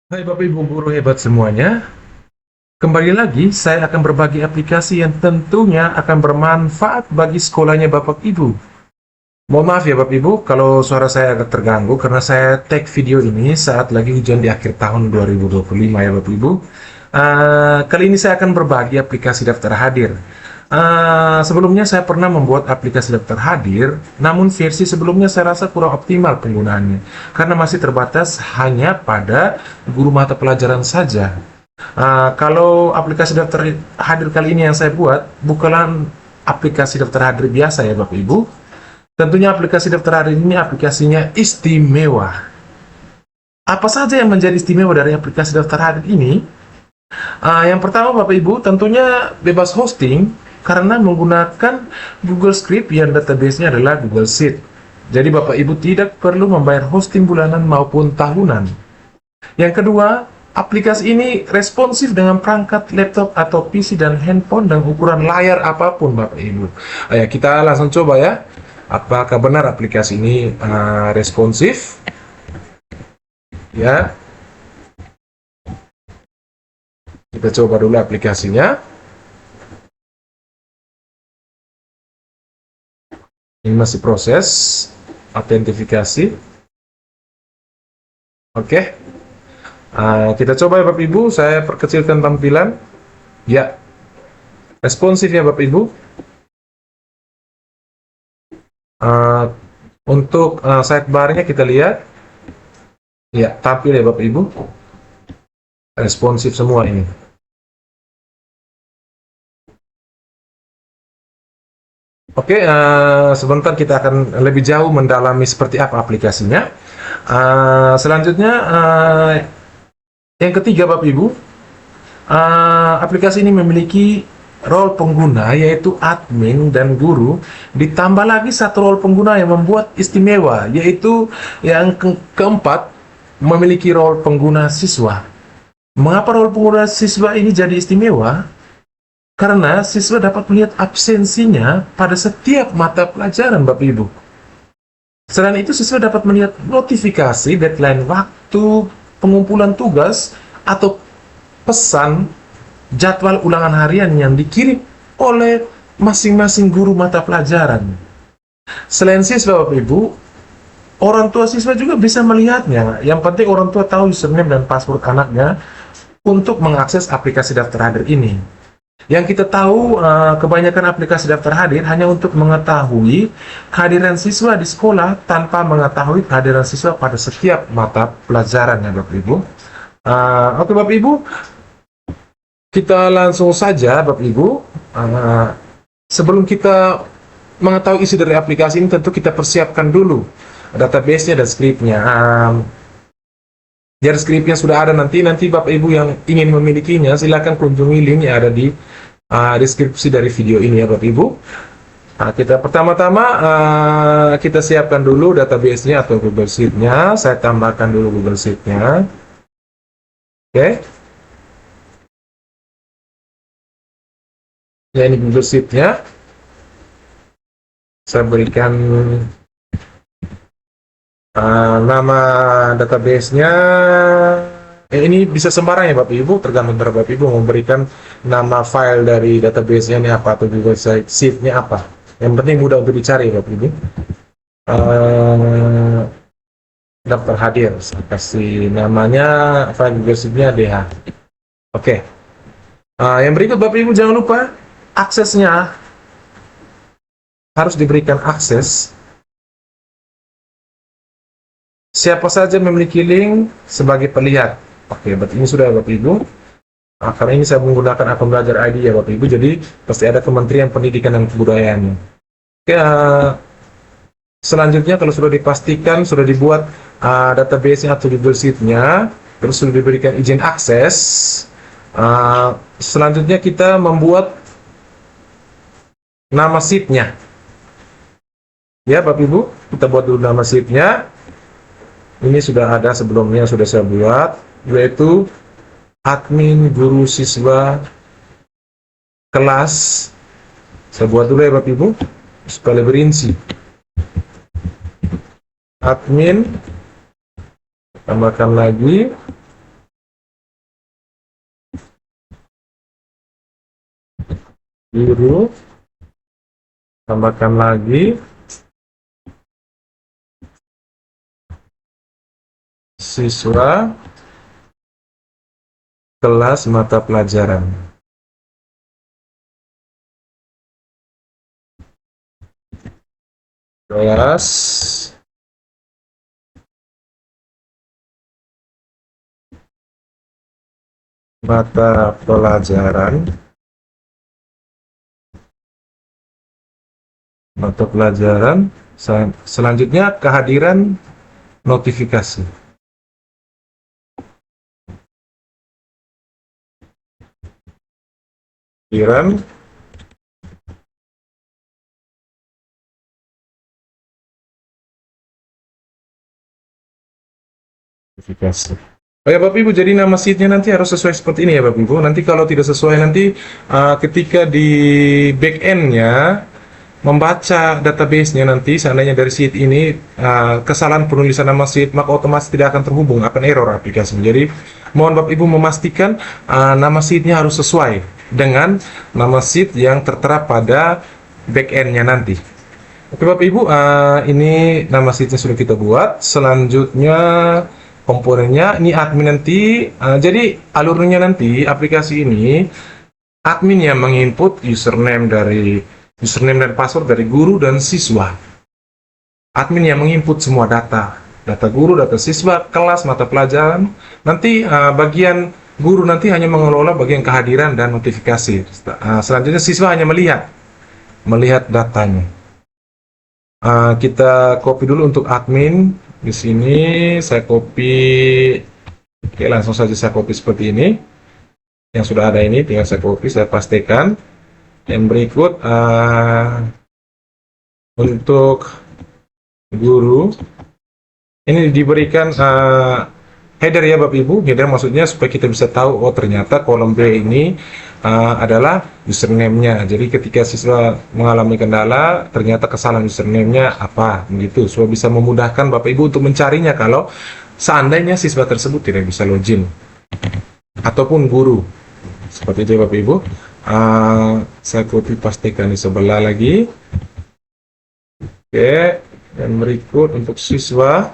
Hai Bapak Ibu guru hebat semuanya, kembali lagi saya akan berbagi aplikasi yang tentunya akan bermanfaat bagi sekolahnya Bapak Ibu. Mohon maaf ya Bapak Ibu kalau suara saya agak terganggu karena saya tag video ini saat lagi hujan di akhir tahun 2025 ya Bapak Ibu. Kali ini saya akan berbagi aplikasi daftar hadir. Sebelumnya saya pernah membuat aplikasi daftar hadir, namun versi sebelumnya saya rasa kurang optimal penggunaannya karena masih terbatas hanya pada guru mata pelajaran saja. Kalau aplikasi daftar hadir kali ini yang saya buat bukanlah aplikasi daftar hadir biasa ya Bapak Ibu. Tentunya aplikasi daftar hadir ini aplikasinya istimewa. Apa saja yang menjadi istimewa dari aplikasi daftar hadir ini? Yang pertama Bapak Ibu tentunya bebas hosting karena menggunakan Google Script yang database-nya adalah Google Sheet. Jadi Bapak Ibu tidak perlu membayar hosting bulanan maupun tahunan. Yang kedua, aplikasi ini responsif dengan perangkat laptop atau PC dan handphone dan ukuran layar apapun Bapak Ibu. Ayo kita langsung coba ya. Apakah benar aplikasi ini responsif? Ya, kita coba dulu aplikasinya. Ini masih proses autentifikasi. Oke. Kita coba ya Bapak Ibu, saya perkecilkan tampilan. Ya, responsif ya Bapak Ibu. Untuk sidebar-nya kita lihat. Ya, tampil ya Bapak Ibu. Responsif semua ini. Oke, sebentar kita akan lebih jauh mendalami seperti apa aplikasinya. Selanjutnya, yang ketiga Bapak Ibu, aplikasi ini memiliki role pengguna yaitu admin dan guru, ditambah lagi satu role pengguna yang membuat istimewa, yaitu yang keempat, memiliki role pengguna siswa. Mengapa role pengguna siswa ini jadi istimewa? Karena siswa dapat melihat absensinya pada setiap mata pelajaran Bapak Ibu. Selain itu, siswa dapat melihat notifikasi, deadline waktu, pengumpulan tugas, atau pesan jadwal ulangan harian yang dikirim oleh masing-masing guru mata pelajaran. Selain siswa Bapak Ibu, orang tua siswa juga bisa melihatnya. Yang penting orang tua tahu username dan password anaknya untuk mengakses aplikasi daftar hadir ini. Yang kita tahu, kebanyakan aplikasi daftar hadir hanya untuk mengetahui kehadiran siswa di sekolah tanpa mengetahui kehadiran siswa pada setiap mata pelajaran ya Bapak Ibu. Oke Bapak Ibu, kita langsung saja Bapak Ibu. Sebelum kita mengetahui isi dari aplikasi ini, tentu kita persiapkan dulu database-nya dan script-nya. Biar script-nya sudah ada nanti Bapak Ibu yang ingin memilikinya, silakan kunjungi link yang ada di deskripsi dari video ini ya Bapak Ibu. Kita pertama-tama kita siapkan dulu database-nya atau Google Sheet-nya. Saya tambahkan dulu Google Sheet-nya. Oke. Ya, ini Google Sheet-nya. Saya berikan nama database-nya. Ini bisa sembarang ya Bapak Ibu, tergantung dari Bapak Ibu memberikan nama file dari database-nya ini apa atau Google Sheet-nya apa. Yang penting mudah untuk dicari Bapak Ibu. Daftar hadir, saya kasih namanya file Google Sheet-nya DH. Oke. Yang berikut Bapak Ibu jangan lupa aksesnya harus diberikan akses. Siapa saja memiliki link sebagai pelihat. Oke, berarti ini sudah Bapak Ibu. Karena ini saya menggunakan akun belajar ID ya Bapak Ibu, jadi pasti ada Kementerian Pendidikan dan Kebudayaan. Oke, selanjutnya kalau sudah dipastikan, sudah dibuat database-nya atau Google Sheet-nya, terus sudah diberikan izin akses, selanjutnya kita membuat nama sheet-nya. Ya Bapak Ibu, kita buat dulu nama sheet-nya. Ini sudah ada sebelumnya, sudah saya buat, yaitu admin guru siswa kelas. Saya buat dulu ya Bapak Ibu supaya lebih rinci. Admin, tambahkan lagi Guru, tambahkan lagi siswa, kelas mata pelajaran. Kelas mata pelajaran, selanjutnya kehadiran notifikasi. Kehadiran notifikasi. Oke Bapak Ibu, jadi nama sheetnya nanti harus sesuai seperti ini ya Bapak Ibu. Nanti kalau tidak sesuai nanti ketika di back end-nya membaca database-nya nanti seandainya dari sheet ini kesalahan penulisan nama sheet, maka otomatis tidak akan terhubung, akan error aplikasi. Jadi mohon Bapak Ibu memastikan nama sheet-nya harus sesuai dengan nama sheet yang tertera pada back end-nya nanti. Oke Bapak Ibu, ini nama sheet-nya sudah kita buat. Selanjutnya komponennya ini admin nanti. Jadi alurnya nanti aplikasi ini admin yang menginput username dan password dari guru dan siswa. Admin yang menginput semua data guru, data siswa, kelas, mata pelajaran. Nanti bagian guru nanti hanya mengelola bagian kehadiran dan notifikasi. Selanjutnya siswa hanya melihat datanya. Kita copy dulu untuk admin. Di sini saya copy. Oke, langsung saja saya copy seperti ini. Yang sudah ada ini tinggal saya copy, saya pastikan. Yang berikut untuk guru ini diberikan header ya Bapak Ibu. Header maksudnya supaya kita bisa tahu, oh ternyata kolom B ini adalah username-nya. Jadi ketika siswa mengalami kendala, ternyata kesalahan username-nya apa, begitu. Supaya bisa memudahkan Bapak Ibu untuk mencarinya kalau seandainya siswa tersebut tidak bisa login ataupun guru. Seperti itu ya Bapak Ibu. Saya copy pastikan di sebelah lagi. Oke, dan berikut untuk siswa.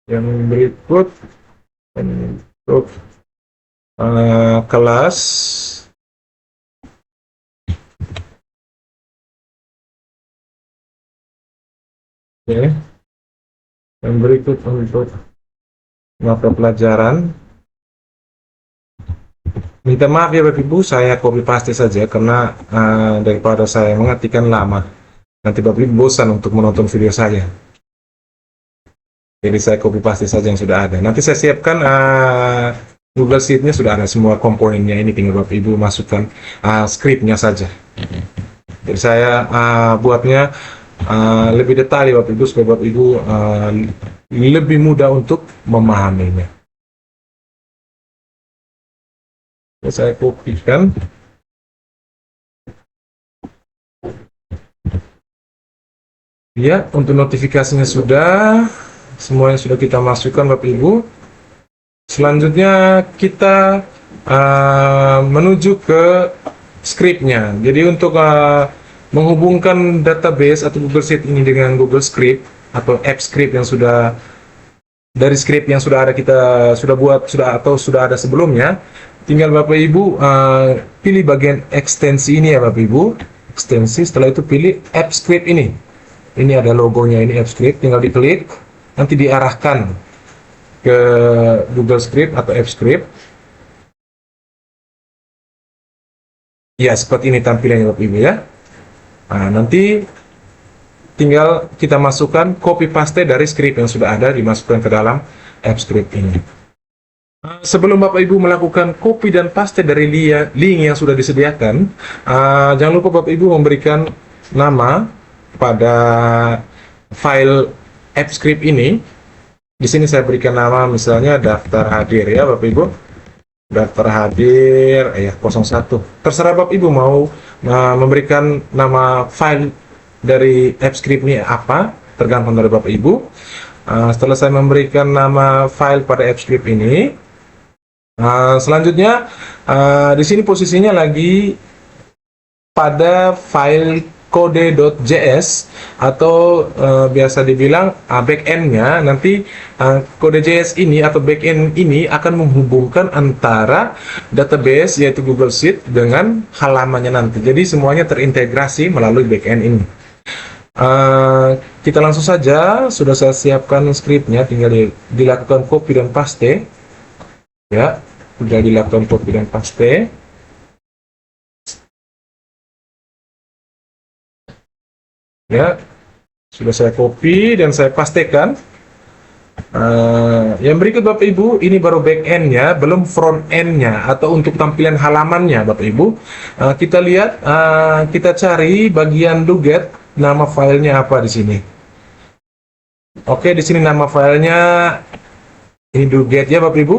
Yang berikut untuk kelas. Oke. Yang berikut untuk mata pelajaran. Minta maaf ya Bapak Ibu, saya copy paste saja karena daripada saya mengetikkan lama, nanti Bapak Ibu bosan untuk menonton video saya. Jadi saya copy paste saja yang sudah ada. Nanti saya siapkan Google Sheet-nya sudah ada semua komponennya, ini tinggal Bapak Ibu masukkan script-nya saja. Jadi saya buatnya lebih detail ya Bapak Ibu, supaya Bapak Ibu lebih mudah untuk memahaminya. Saya kopikan. Ya, untuk notifikasinya sudah, semuanya sudah kita masukkan Bapak Ibu. Selanjutnya kita menuju ke script-nya. Jadi untuk menghubungkan database atau Google Sheet ini dengan Google Script atau App Script yang sudah dari script yang sudah ada kita sudah ada sebelumnya, tinggal Bapak Ibu pilih bagian ekstensi ini ya Bapak Ibu, ekstensi. Setelah itu pilih App Script ini. Ini ada logonya, ini App Script, tinggal diklik, nanti diarahkan ke Google Script atau App Script. Ya, seperti ini tampilannya Bapak Ibu ya. Nah, nanti tinggal kita masukkan copy paste dari script yang sudah ada, dimasukkan ke dalam App Script ini. Sebelum Bapak Ibu melakukan copy dan paste dari link yang sudah disediakan, jangan lupa Bapak Ibu memberikan nama pada file App Script ini. Di sini saya berikan nama misalnya daftar hadir ya Bapak Ibu. Daftar hadir 01. Terserah Bapak Ibu mau memberikan nama file dari App Script ini apa, tergantung dari Bapak Ibu. Setelah saya memberikan nama file pada AppScript ini, selanjutnya di sini posisinya lagi pada file kode.js atau biasa dibilang backend-nya. Nanti kode.js ini atau backend ini akan menghubungkan antara database yaitu Google Sheet dengan halamannya nanti. Jadi semuanya terintegrasi melalui backend ini. Kita langsung saja, sudah saya siapkan scriptnya, tinggal dilakukan copy dan paste. Ya, sudah dilakukan copy dan paste. Ya, sudah saya copy dan saya pastekan. Yang berikut Bapak Ibu, ini baru back end-nya, belum front end-nya atau untuk tampilan halamannya Bapak Ibu. Kita lihat, kita cari bagian doget, nama filenya apa di sini. Oke, di sini nama filenya ini doget ya Bapak Ibu.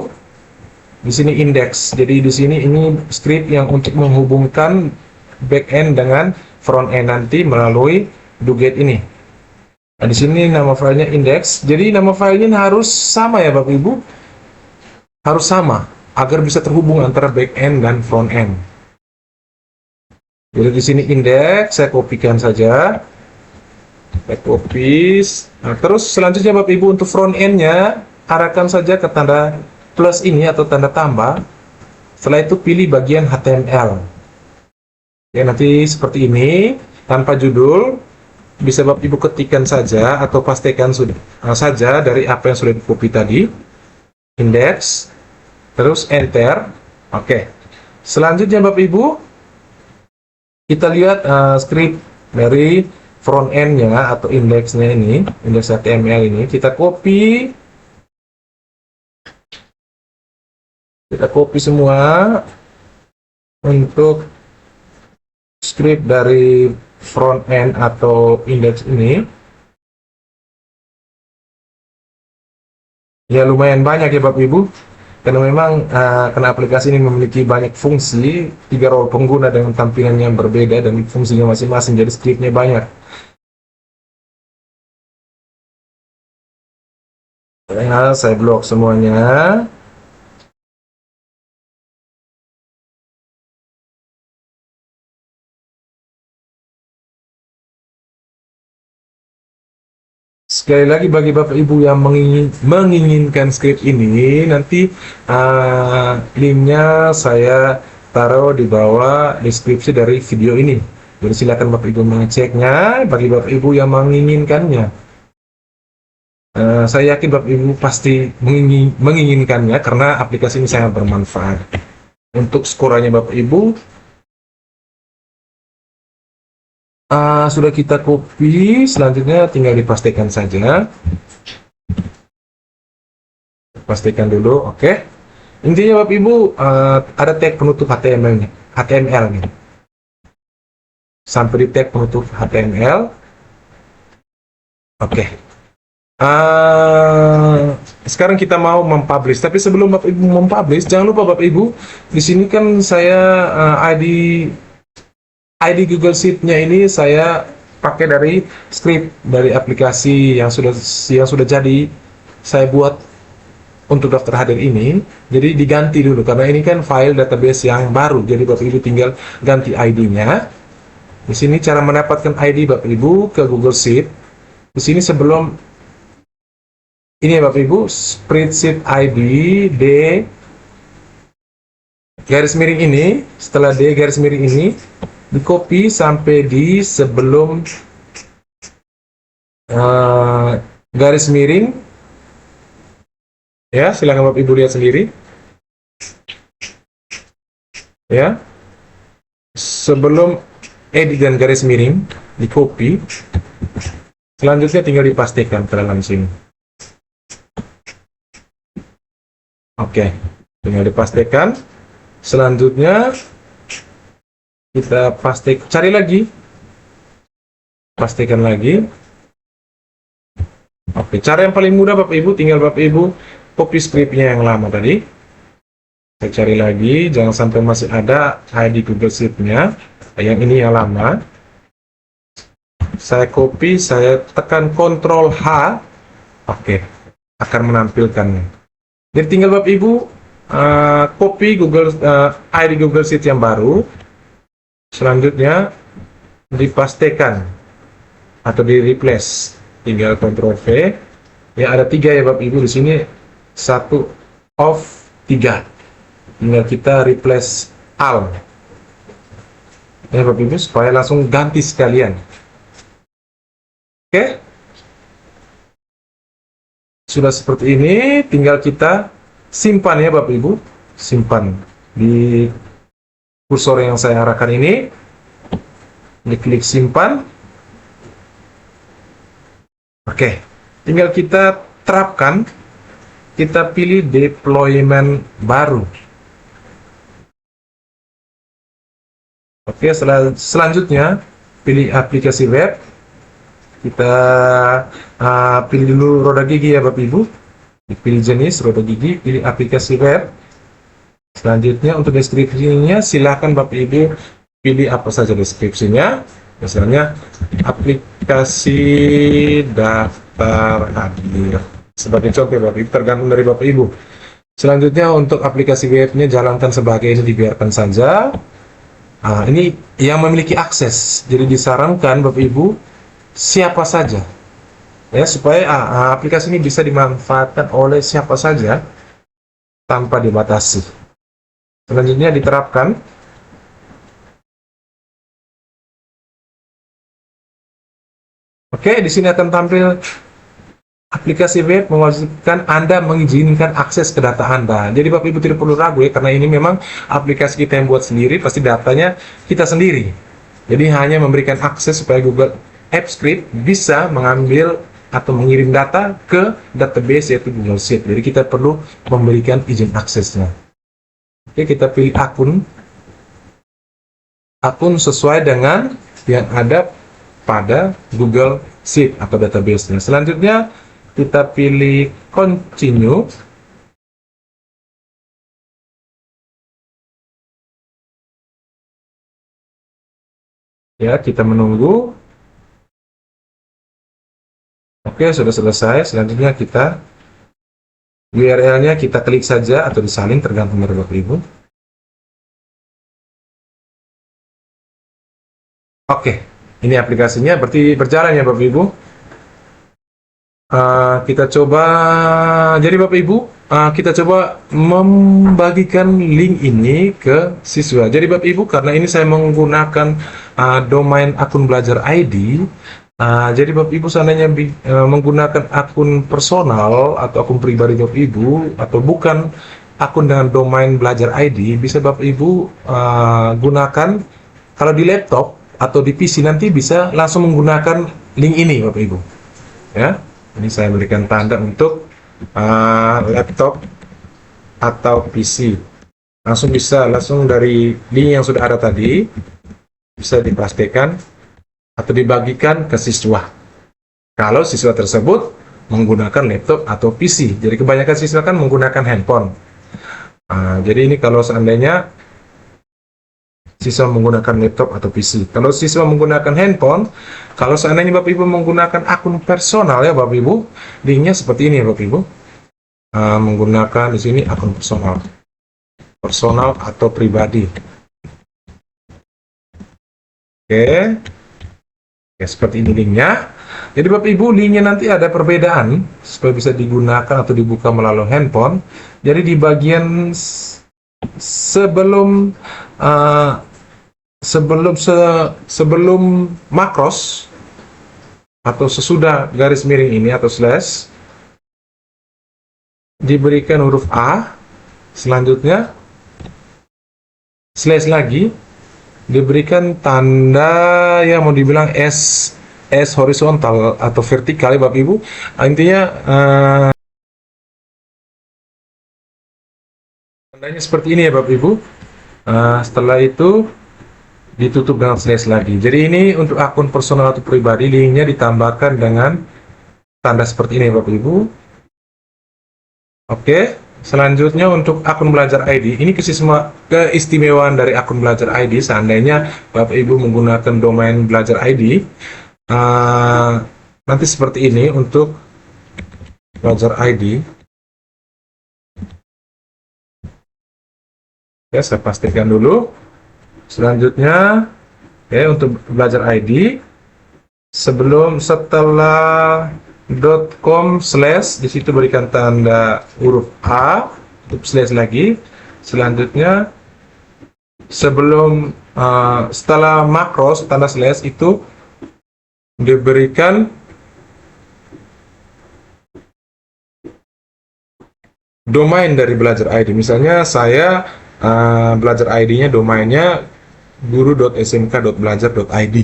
Di sini index. Jadi di sini ini script yang untuk menghubungkan back end dengan front end nanti melalui doget ini. Nah, di sini nama filenya index. Jadi nama filenya harus sama ya Bapak Ibu. Harus sama agar bisa terhubung antara back end dan front end. Jadi di sini index, saya kopikan saja. Saya copy. Nah, terus selanjutnya Bapak Ibu untuk front end-nya arahkan saja ke tanda plus ini atau tanda tambah. Setelah itu pilih bagian HTML. Ya, nanti seperti ini tanpa judul. Bisa Bapak Ibu ketikkan saja atau pastikan saja dari apa yang sudah di copy tadi. Index, terus enter. Oke. Selanjutnya Bapak Ibu, kita lihat script dari front end-nya atau index-nya ini, index HTML ini, kita copy. Kita copy semua untuk script dari front end atau index ini. Ya lumayan banyak ya Bapak Ibu, karena memang karena aplikasi ini memiliki banyak fungsi, 3 role pengguna dengan tampilan yang berbeda dan fungsinya masing-masing, jadi scriptnya banyak. Ya, saya blok semuanya. Sekali lagi bagi Bapak Ibu yang menginginkan script ini, nanti linknya saya taruh di bawah deskripsi dari video ini. Jadi silakan Bapak Ibu mengeceknya bagi Bapak Ibu yang menginginkannya. Saya yakin Bapak Ibu pasti menginginkannya karena aplikasi ini sangat bermanfaat. Untuk skoranya Bapak Ibu, sudah kita copy, selanjutnya tinggal dipastikan saja. Pastikan dulu, oke. Intinya Bapak Ibu, ada tag penutup HTML nih. Sampai di tag penutup HTML. Oke. Sekarang kita mau mempublish, tapi sebelum Bapak Ibu mempublish, jangan lupa Bapak Ibu, di sini kan saya ID Google Sheet-nya ini saya pakai dari script dari aplikasi yang sudah jadi saya buat untuk daftar hadir ini. Jadi diganti dulu karena ini kan file database yang baru. Jadi Bapak Ibu tinggal ganti ID-nya. Di sini cara mendapatkan ID Bapak Ibu ke Google Sheet. Di sini sebelum ini ya Bapak Ibu, spreadsheet ID D garis miring ini, setelah D garis miring ini di copy sampai di sebelum garis miring ya, silakan Bapak Ibu lihat sendiri ya, sebelum edit dan garis miring di copy, selanjutnya tinggal dipastikan ke dalam sini. Oke, tinggal dipastikan. Selanjutnya kita cari lagi, pastikan lagi. Oke, cara yang paling mudah Bapak Ibu, tinggal Bapak Ibu copy scriptnya yang lama tadi. Saya cari lagi, jangan sampai masih ada ID Google Sheet-nya. Yang ini yang lama. Saya copy, saya tekan Ctrl H. Oke, akan menampilkannya. Jadi tinggal Bapak Ibu copy ID Google Sheet yang baru, selanjutnya dipastikan atau di replace. Tinggal Ctrl V. Ya, ada 3 ya Bapak Ibu di sini, 1 off 3. Tinggal kita replace all. Ya Bapak Ibu, supaya langsung ganti sekalian. Oke. Sudah seperti ini, tinggal kita simpan ya Bapak Ibu. Simpan di kursor yang saya arahkan ini. Diklik simpan. Oke, tinggal kita terapkan. Kita pilih deployment baru. Oke, selanjutnya pilih aplikasi web. Kita pilih dulu roda gigi ya Bapak Ibu. Pilih jenis roda gigi, pilih aplikasi web. Selanjutnya untuk deskripsinya silakan Bapak Ibu pilih apa saja deskripsinya. Misalnya aplikasi daftar hadir. Sebagai contoh Bapak Ibu, tergantung dari Bapak Ibu. Selanjutnya untuk aplikasi webnya jalankan sebagai ini, dibiarkan saja. Ini yang memiliki akses. Jadi disarankan Bapak Ibu siapa saja, ya, supaya aplikasi ini bisa dimanfaatkan oleh siapa saja tanpa dibatasi. Selanjutnya diterapkan. Oke, di sini akan tampil aplikasi web mewajibkan Anda mengizinkan akses ke data Anda. Jadi Bapak Ibu tidak perlu ragu ya, karena ini memang aplikasi kita yang buat sendiri, pasti datanya kita sendiri. Jadi hanya memberikan akses supaya Google Apps Script bisa mengambil atau mengirim data ke database yaitu Google Sheet. Jadi kita perlu memberikan izin aksesnya. Oke, kita pilih akun sesuai dengan yang ada pada Google Sheet atau database-nya. Selanjutnya kita pilih continue. Ya, kita menunggu. Oke, sudah selesai. Selanjutnya kita URL-nya kita klik saja atau disalin, tergantung dari Bapak Ibu. Oke, ini aplikasinya berarti berjalan ya Bapak Ibu. Kita coba, jadi Bapak Ibu, kita coba membagikan link ini ke siswa. Jadi Bapak Ibu, karena ini saya menggunakan domain akun belajar ID. Jadi Bapak Ibu seandainya menggunakan akun personal atau akun pribadi Bapak Ibu, atau bukan akun dengan domain belajar ID, bisa Bapak Ibu gunakan kalau di laptop atau di PC, nanti bisa langsung menggunakan link ini Bapak Ibu. Ya, ini saya berikan tanda untuk laptop atau PC. Langsung dari link yang sudah ada tadi bisa dipastikan atau dibagikan ke siswa. Kalau siswa tersebut menggunakan laptop atau PC. Jadi kebanyakan siswa kan menggunakan handphone. Jadi ini kalau seandainya siswa menggunakan laptop atau PC. Kalau siswa menggunakan handphone, kalau seandainya Bapak Ibu menggunakan akun personal ya Bapak Ibu, linknya seperti ini ya Bapak Ibu. Menggunakan di sini akun personal atau pribadi. Oke. Ya, seperti ini linknya. Jadi Bapak Ibu, linknya nanti ada perbedaan supaya bisa digunakan atau dibuka melalui handphone. Jadi di bagian sebelum makros atau sesudah garis miring ini atau slash, diberikan huruf A, selanjutnya slash lagi, diberikan tanda yang mau dibilang S horizontal atau vertikal ya Bapak Ibu. Intinya tandanya seperti ini ya Bapak Ibu. Setelah itu ditutup dengan slash lagi. Jadi ini untuk akun personal atau pribadi, linknya ditambahkan dengan tanda seperti ini ya Bapak Ibu. Oke. Selanjutnya untuk akun belajar ID, ini keistimewaan dari akun belajar ID. Seandainya Bapak Ibu menggunakan domain belajar ID, nanti seperti ini untuk belajar ID. Ya, saya pastikan dulu. Selanjutnya, untuk belajar ID, setelah .com/ di situ berikan tanda huruf A, tutup slash lagi. Selanjutnya, setelah makros tanda slash itu diberikan domain dari belajar ID. Misalnya saya belajar ID-nya, domainnya guru.smk.belajar.id.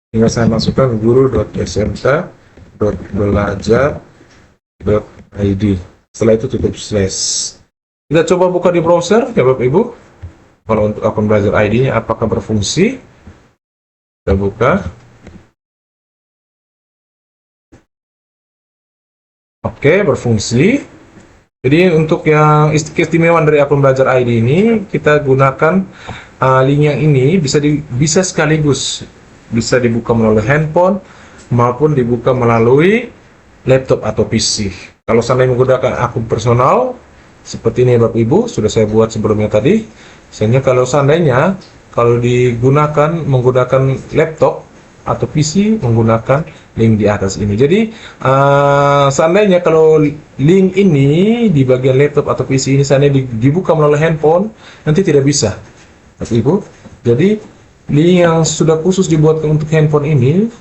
Tinggal saya masukkan guru.smk.belajar.id. Setelah itu tutup slash. Kita coba buka di browser ya Bapak Ibu. Kalau untuk akun belajar ID-nya apakah berfungsi? Kita buka. Oke, berfungsi. Jadi untuk yang keistimewaan dari akun belajar ID ini, kita gunakan link yang ini bisa sekaligus bisa dibuka melalui handphone maupun dibuka melalui laptop atau PC. Kalau seandainya menggunakan akun personal seperti ini Bapak Ibu, sudah saya buat sebelumnya tadi. Misalnya kalau menggunakan laptop atau PC, menggunakan link di atas ini. Jadi seandainya kalau link ini di bagian laptop atau PC ini seandainya dibuka melalui handphone, nanti tidak bisa Bapak Ibu. Jadi link yang sudah khusus dibuat untuk handphone ini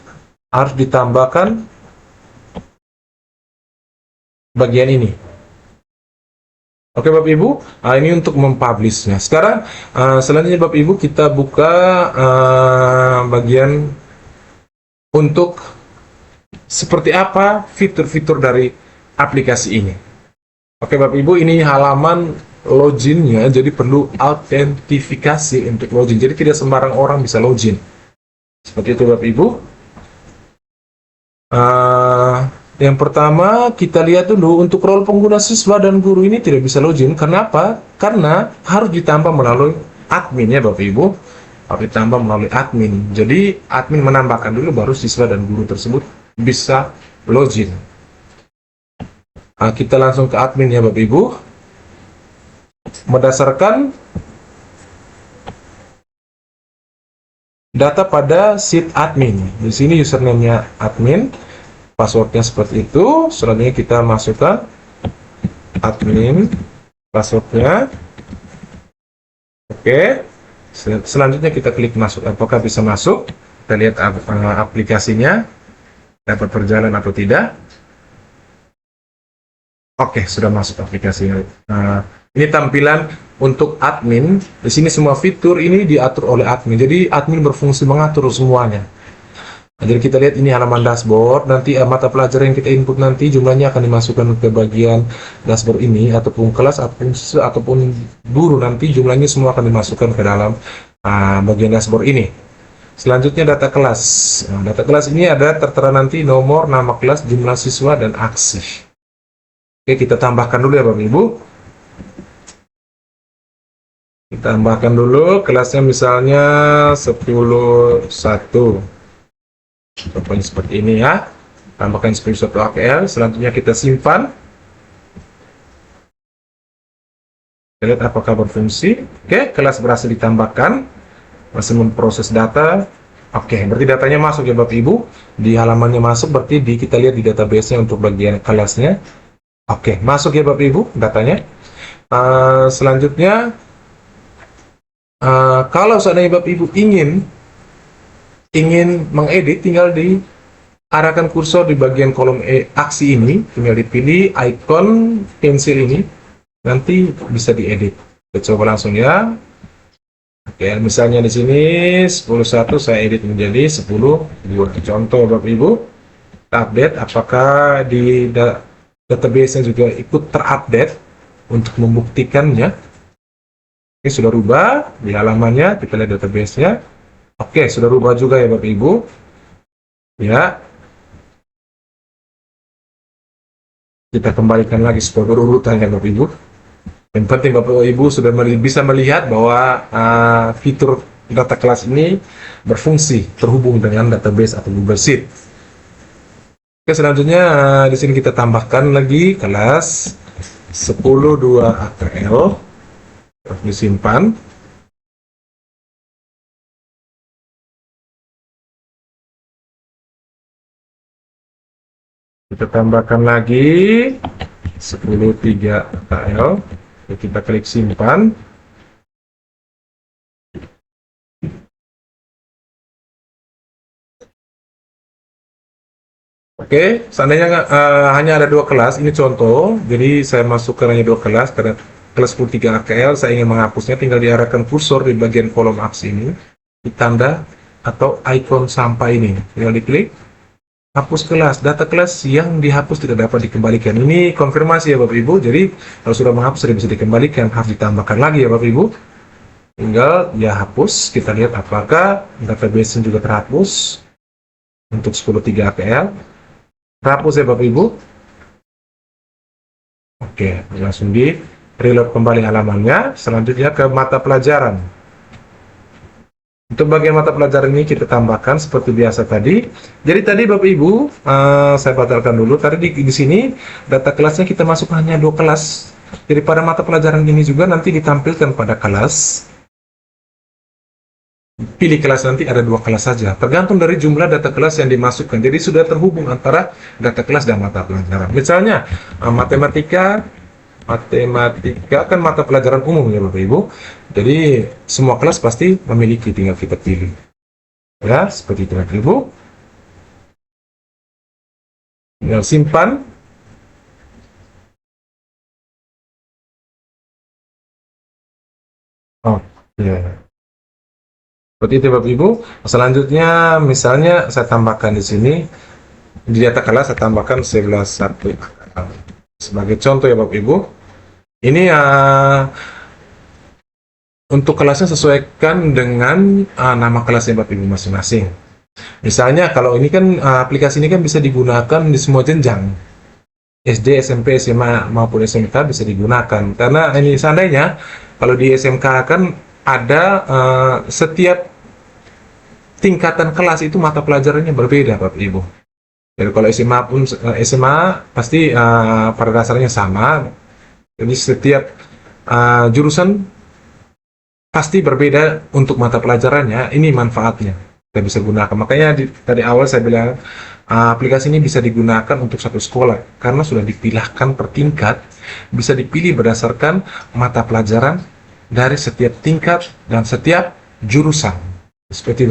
harus ditambahkan bagian ini. Oke Bapak Ibu, ini untuk mempublishnya. Sekarang selanjutnya Bapak Ibu kita buka bagian untuk seperti apa fitur-fitur dari aplikasi ini. Oke Bapak Ibu, ini halaman loginnya, jadi perlu autentifikasi untuk login. Jadi tidak sembarang orang bisa login. Seperti itu Bapak Ibu. Yang pertama kita lihat dulu untuk role pengguna siswa dan guru ini tidak bisa login. Kenapa? Karena harus ditambah melalui admin ya Bapak Ibu. Harus ditambah melalui admin. Jadi admin menambahkan dulu baru siswa dan guru tersebut bisa login. Kita langsung ke admin ya Bapak Ibu. Berdasarkan data pada sheet admin. Di sini username-nya admin, passwordnya seperti itu. Selanjutnya kita masukkan admin, passwordnya. Oke. Selanjutnya kita klik masuk. Apakah bisa masuk? Kita lihat aplikasinya dapat berjalan atau tidak. Oke, sudah masuk aplikasinya. Ini tampilan untuk admin. Di sini semua fitur ini diatur oleh admin. Jadi admin berfungsi mengatur semuanya. Jadi kita lihat ini halaman dashboard. Nanti mata pelajaran yang kita input nanti jumlahnya akan dimasukkan ke bagian dashboard ini, ataupun kelas ataupun guru nanti jumlahnya semua akan dimasukkan ke dalam bagian dashboard ini. Selanjutnya data kelas. Data kelas ini ada tertera nanti nomor, nama kelas, jumlah siswa, dan aksi. Oke, kita tambahkan dulu ya Bapak Ibu. Kita tambahkan dulu kelasnya misalnya 10.1. Contohnya seperti ini ya. Tambahkan 10.1 AKL. Selanjutnya kita simpan. Kita lihat apakah berfungsi. Oke, kelas berhasil ditambahkan. Masih memproses data. Oke, berarti datanya masuk ya Bapak Ibu. Di halamannya masuk, berarti kita lihat di database-nya untuk bagian kelasnya. Oke, masuk ya Bapak Ibu datanya. Selanjutnya, kalau seandainya Bapak Ibu ingin mengedit, tinggal diarahkan kursor di bagian kolom aksi ini, tinggal dipilih icon pensil ini, nanti bisa diedit. Kita coba langsung ya. Oke, misalnya di sini 10.1 saya edit menjadi 10.2. Contoh Bapak Ibu, kita update apakah di database-nya juga ikut terupdate untuk membuktikannya. Oke, sudah rubah di halamannya, kita lihat database-nya. Oke, sudah rubah juga ya Bapak Ibu. Ya. Kita kembalikan lagi sebagai urutannya Bapak Ibu. Yang penting Bapak Ibu sudah bisa melihat bahwa fitur data kelas ini berfungsi terhubung dengan database atau Google Sheet. Oke, selanjutnya di sini kita tambahkan lagi kelas 10.2 AKL, terus disimpan. Kita tambahkan lagi 10.3 AKL, kita klik simpan. Oke, seandainya hanya ada 2 kelas, ini contoh, jadi saya masukkan hanya 2 kelas, karena kelas 10.3 AKL saya ingin menghapusnya, tinggal diarahkan kursor di bagian kolom aksi ini, di tanda atau ikon sampah ini, tinggal diklik, hapus kelas, data kelas yang dihapus tidak dapat dikembalikan. Ini konfirmasi ya Bapak Ibu, jadi kalau sudah menghapus tidak bisa dikembalikan, harus ditambahkan lagi ya Bapak Ibu. Tinggal ya hapus, kita lihat apakah database juga terhapus untuk 10.3 AKL. Terhapus ya Bapak Ibu. Oke, langsung di reload kembali halamannya. Selanjutnya ke mata pelajaran. Untuk bagian mata pelajaran ini kita tambahkan seperti biasa tadi. Jadi tadi Bapak Ibu, saya batalkan dulu. Tadi di sini data kelasnya kita masuk hanya 2 kelas. Jadi pada mata pelajaran ini juga nanti ditampilkan pada kelas. Pilih kelas nanti ada 2 kelas saja, tergantung dari jumlah data kelas yang dimasukkan. Jadi sudah terhubung antara data kelas dan mata pelajaran. Misalnya matematika kan mata pelajaran umum ya Bapak Ibu. Jadi semua kelas pasti memiliki, tinggal kita pilih. Ya, seperti itu Bapak Ibu. Tinggal simpan. Oke. Seperti itu Bapak Ibu. Selanjutnya misalnya saya tambahkan di sini di data kelas saya tambahkan 11.1 sebagai contoh ya Bapak Ibu. Ini untuk kelasnya sesuaikan dengan nama kelasnya Bapak Ibu masing-masing. Misalnya kalau ini kan aplikasi ini kan bisa digunakan di semua jenjang. SD, SMP, SMA maupun SMK bisa digunakan. Karena ini seandainya kalau di SMK kan ada setiap tingkatan kelas itu mata pelajarannya berbeda Bapak Ibu. Jadi kalau SMA pun SMA pasti pada dasarnya sama. Jadi setiap jurusan pasti berbeda untuk mata pelajarannya. Ini manfaatnya kita bisa gunakan. Makanya tadi awal saya bilang aplikasi ini bisa digunakan untuk satu sekolah karena sudah dipilahkan per tingkat, bisa dipilih berdasarkan mata pelajaran dari setiap tingkat dan setiap jurusan. Seperti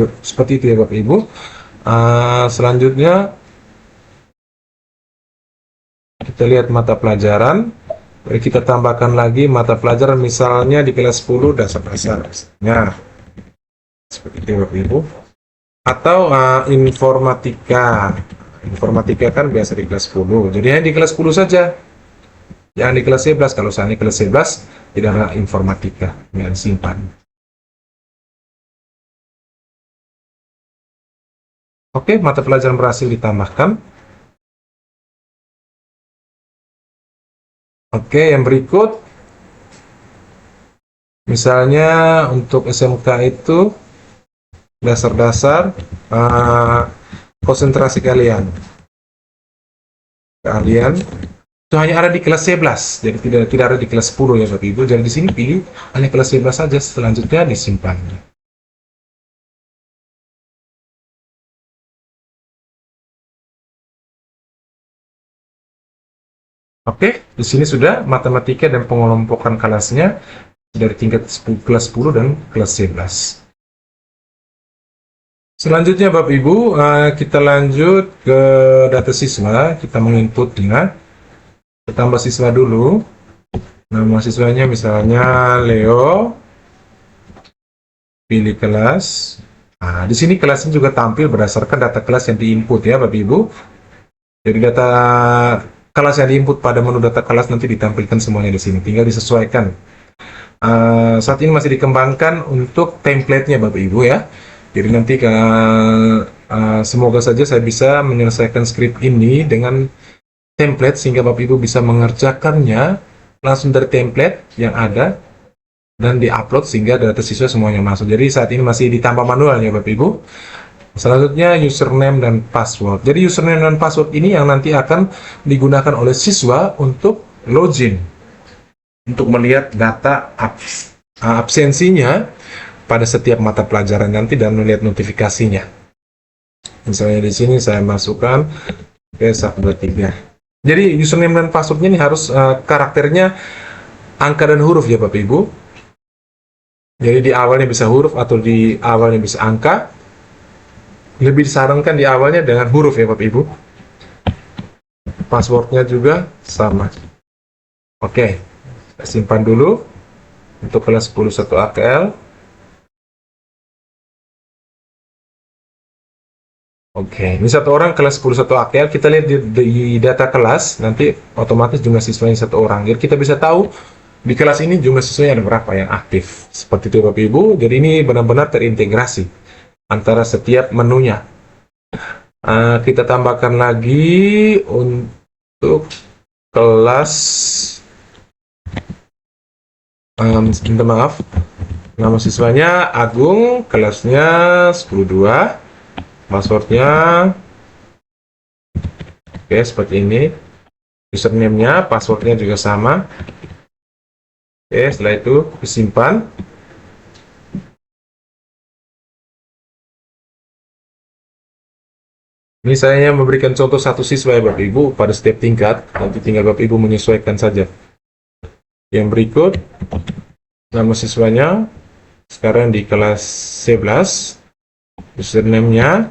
itu ya Bapak Ibu. Selanjutnya kita lihat mata pelajaran. Kita tambahkan lagi mata pelajaran misalnya di kelas 10 dasar-dasar. Nah, seperti itu ya Bapak Ibu. Atau informatika. Informatika kan biasa di kelas 10. Jadi hanya di kelas 10 saja. Yang di kelas 11, kalau misalnya kelas 11 tidak ada informatika yang simpan. Oke, mata pelajaran berhasil ditambahkan. Oke, yang berikut misalnya untuk SMK itu dasar-dasar konsentrasi kalian itu hanya ada di kelas 11, jadi tidak ada di kelas 10 ya Bapak Ibu. Jadi di sini pilih hanya kelas 11 saja, selanjutnya disimpan. Oke, di sini sudah matematika dan pengelompokan kelasnya dari tingkat kelas 10 dan kelas 11. Selanjutnya Bapak Ibu, kita lanjut ke data siswa, kita menginputnya. Kita tambah siswa dulu. Nama siswanya misalnya Leo. Pilih kelas. Nah, di sini kelasnya juga tampil berdasarkan data kelas yang diinput ya Bapak Ibu. Jadi data kelas yang diinput pada menu data kelas nanti ditampilkan semuanya di sini. Tinggal disesuaikan. Saat ini masih dikembangkan untuk template-nya Bapak Ibu ya. Jadi nanti semoga saja saya bisa menyelesaikan script ini dengan template sehingga Bapak Ibu bisa mengerjakannya langsung dari template yang ada dan diupload sehingga data siswa semuanya masuk. Jadi saat ini masih ditambah manual ya Bapak Ibu. Selanjutnya username dan password. Jadi username dan password ini yang nanti akan digunakan oleh siswa untuk login, untuk melihat data absensinya pada setiap mata pelajaran nanti dan melihat notifikasinya. Misalnya di sini saya masukkan ke 123. Jadi username dan passwordnya ini harus karakternya angka dan huruf ya Bapak Ibu. Jadi di awalnya bisa huruf atau di awalnya bisa angka. Lebih disarankan di awalnya dengan huruf ya Bapak Ibu. Passwordnya juga sama. Oke, saya simpan dulu untuk kelas 10 1 AKL. Oke, ini satu orang kelas 10 1 AKL. Kita lihat di data kelas, nanti otomatis jumlah siswanya satu orang. Jadi kita bisa tahu di kelas ini jumlah siswanya ada berapa yang aktif. Seperti itu Bapak Ibu. Jadi ini benar-benar terintegrasi antara setiap menunya. Kita tambahkan lagi untuk kelas minta maaf, nama siswanya Agung, kelasnya 102, passwordnya oke seperti ini, username-nya, passwordnya juga sama. Oke, setelah itu disimpan. Ini saya memberikan contoh satu siswa ya Bapak Ibu pada setiap tingkat, nanti tinggal Bapak Ibu menyesuaikan saja. Yang berikut, nama siswanya sekarang di kelas 11, username-nya,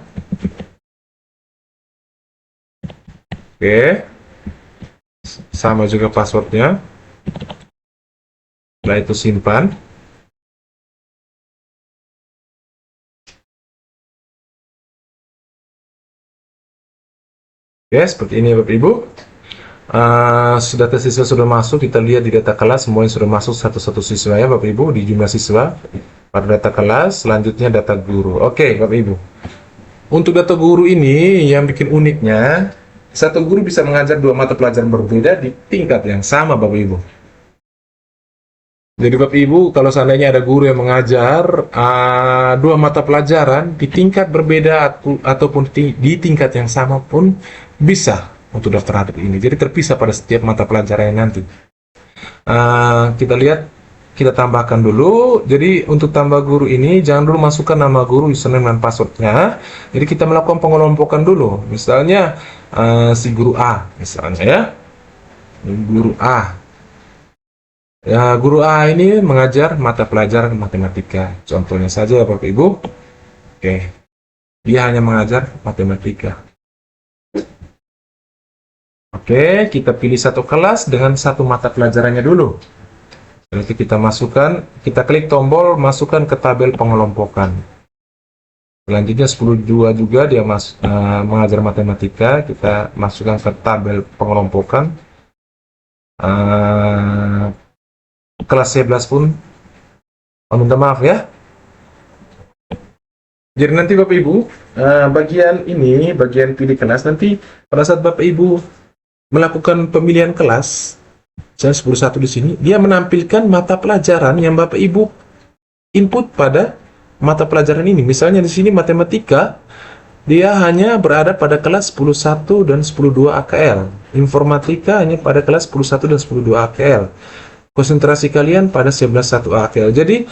oke, sama juga passwordnya. Setelah itu simpan. Oke, seperti ini Bapak Ibu. Data siswa sudah masuk, kita lihat di data kelas semuanya sudah masuk satu-satu siswa ya Bapak Ibu, di jumlah siswa pada data kelas. Selanjutnya data guru. Oke Bapak Ibu, untuk data guru ini yang bikin uniknya, satu guru bisa mengajar dua mata pelajaran berbeda di tingkat yang sama Bapak Ibu. Jadi Bapak Ibu, kalau seandainya ada guru yang mengajar dua mata pelajaran di tingkat berbeda ataupun di tingkat yang sama pun bisa untuk daftar adik ini. Jadi terpisah pada setiap mata pelajaran nanti. Kita lihat, kita tambahkan dulu. Jadi untuk tambah guru ini, jangan dulu masukkan nama guru, username dan passwordnya. Jadi kita melakukan pengelompokan dulu. Misalnya si guru A, misalnya ya, guru A. Ya, guru A ini mengajar mata pelajaran matematika. Contohnya saja Bapak Ibu. Oke, dia hanya mengajar matematika. Oke, kita pilih satu kelas dengan satu mata pelajarannya dulu. Nanti kita masukkan, kita klik tombol masukkan ke tabel pengelompokan. Selanjutnya 10.2 juga dia mengajar matematika, kita masukkan ke tabel pengelompokan. Kelas 11 pun minta maaf ya. Jadi nanti Bapak Ibu, bagian ini, bagian pilih kelas, nanti pada saat Bapak Ibu melakukan pemilihan kelas, saya 10.1 di sini, dia menampilkan mata pelajaran yang Bapak Ibu input pada mata pelajaran ini. Misalnya di sini matematika, dia hanya berada pada kelas 10.1 dan 10.2 AKL. Informatika hanya pada kelas 10.1 dan 10.2 AKL. Konsentrasi kalian pada 11.1 AKL. Jadi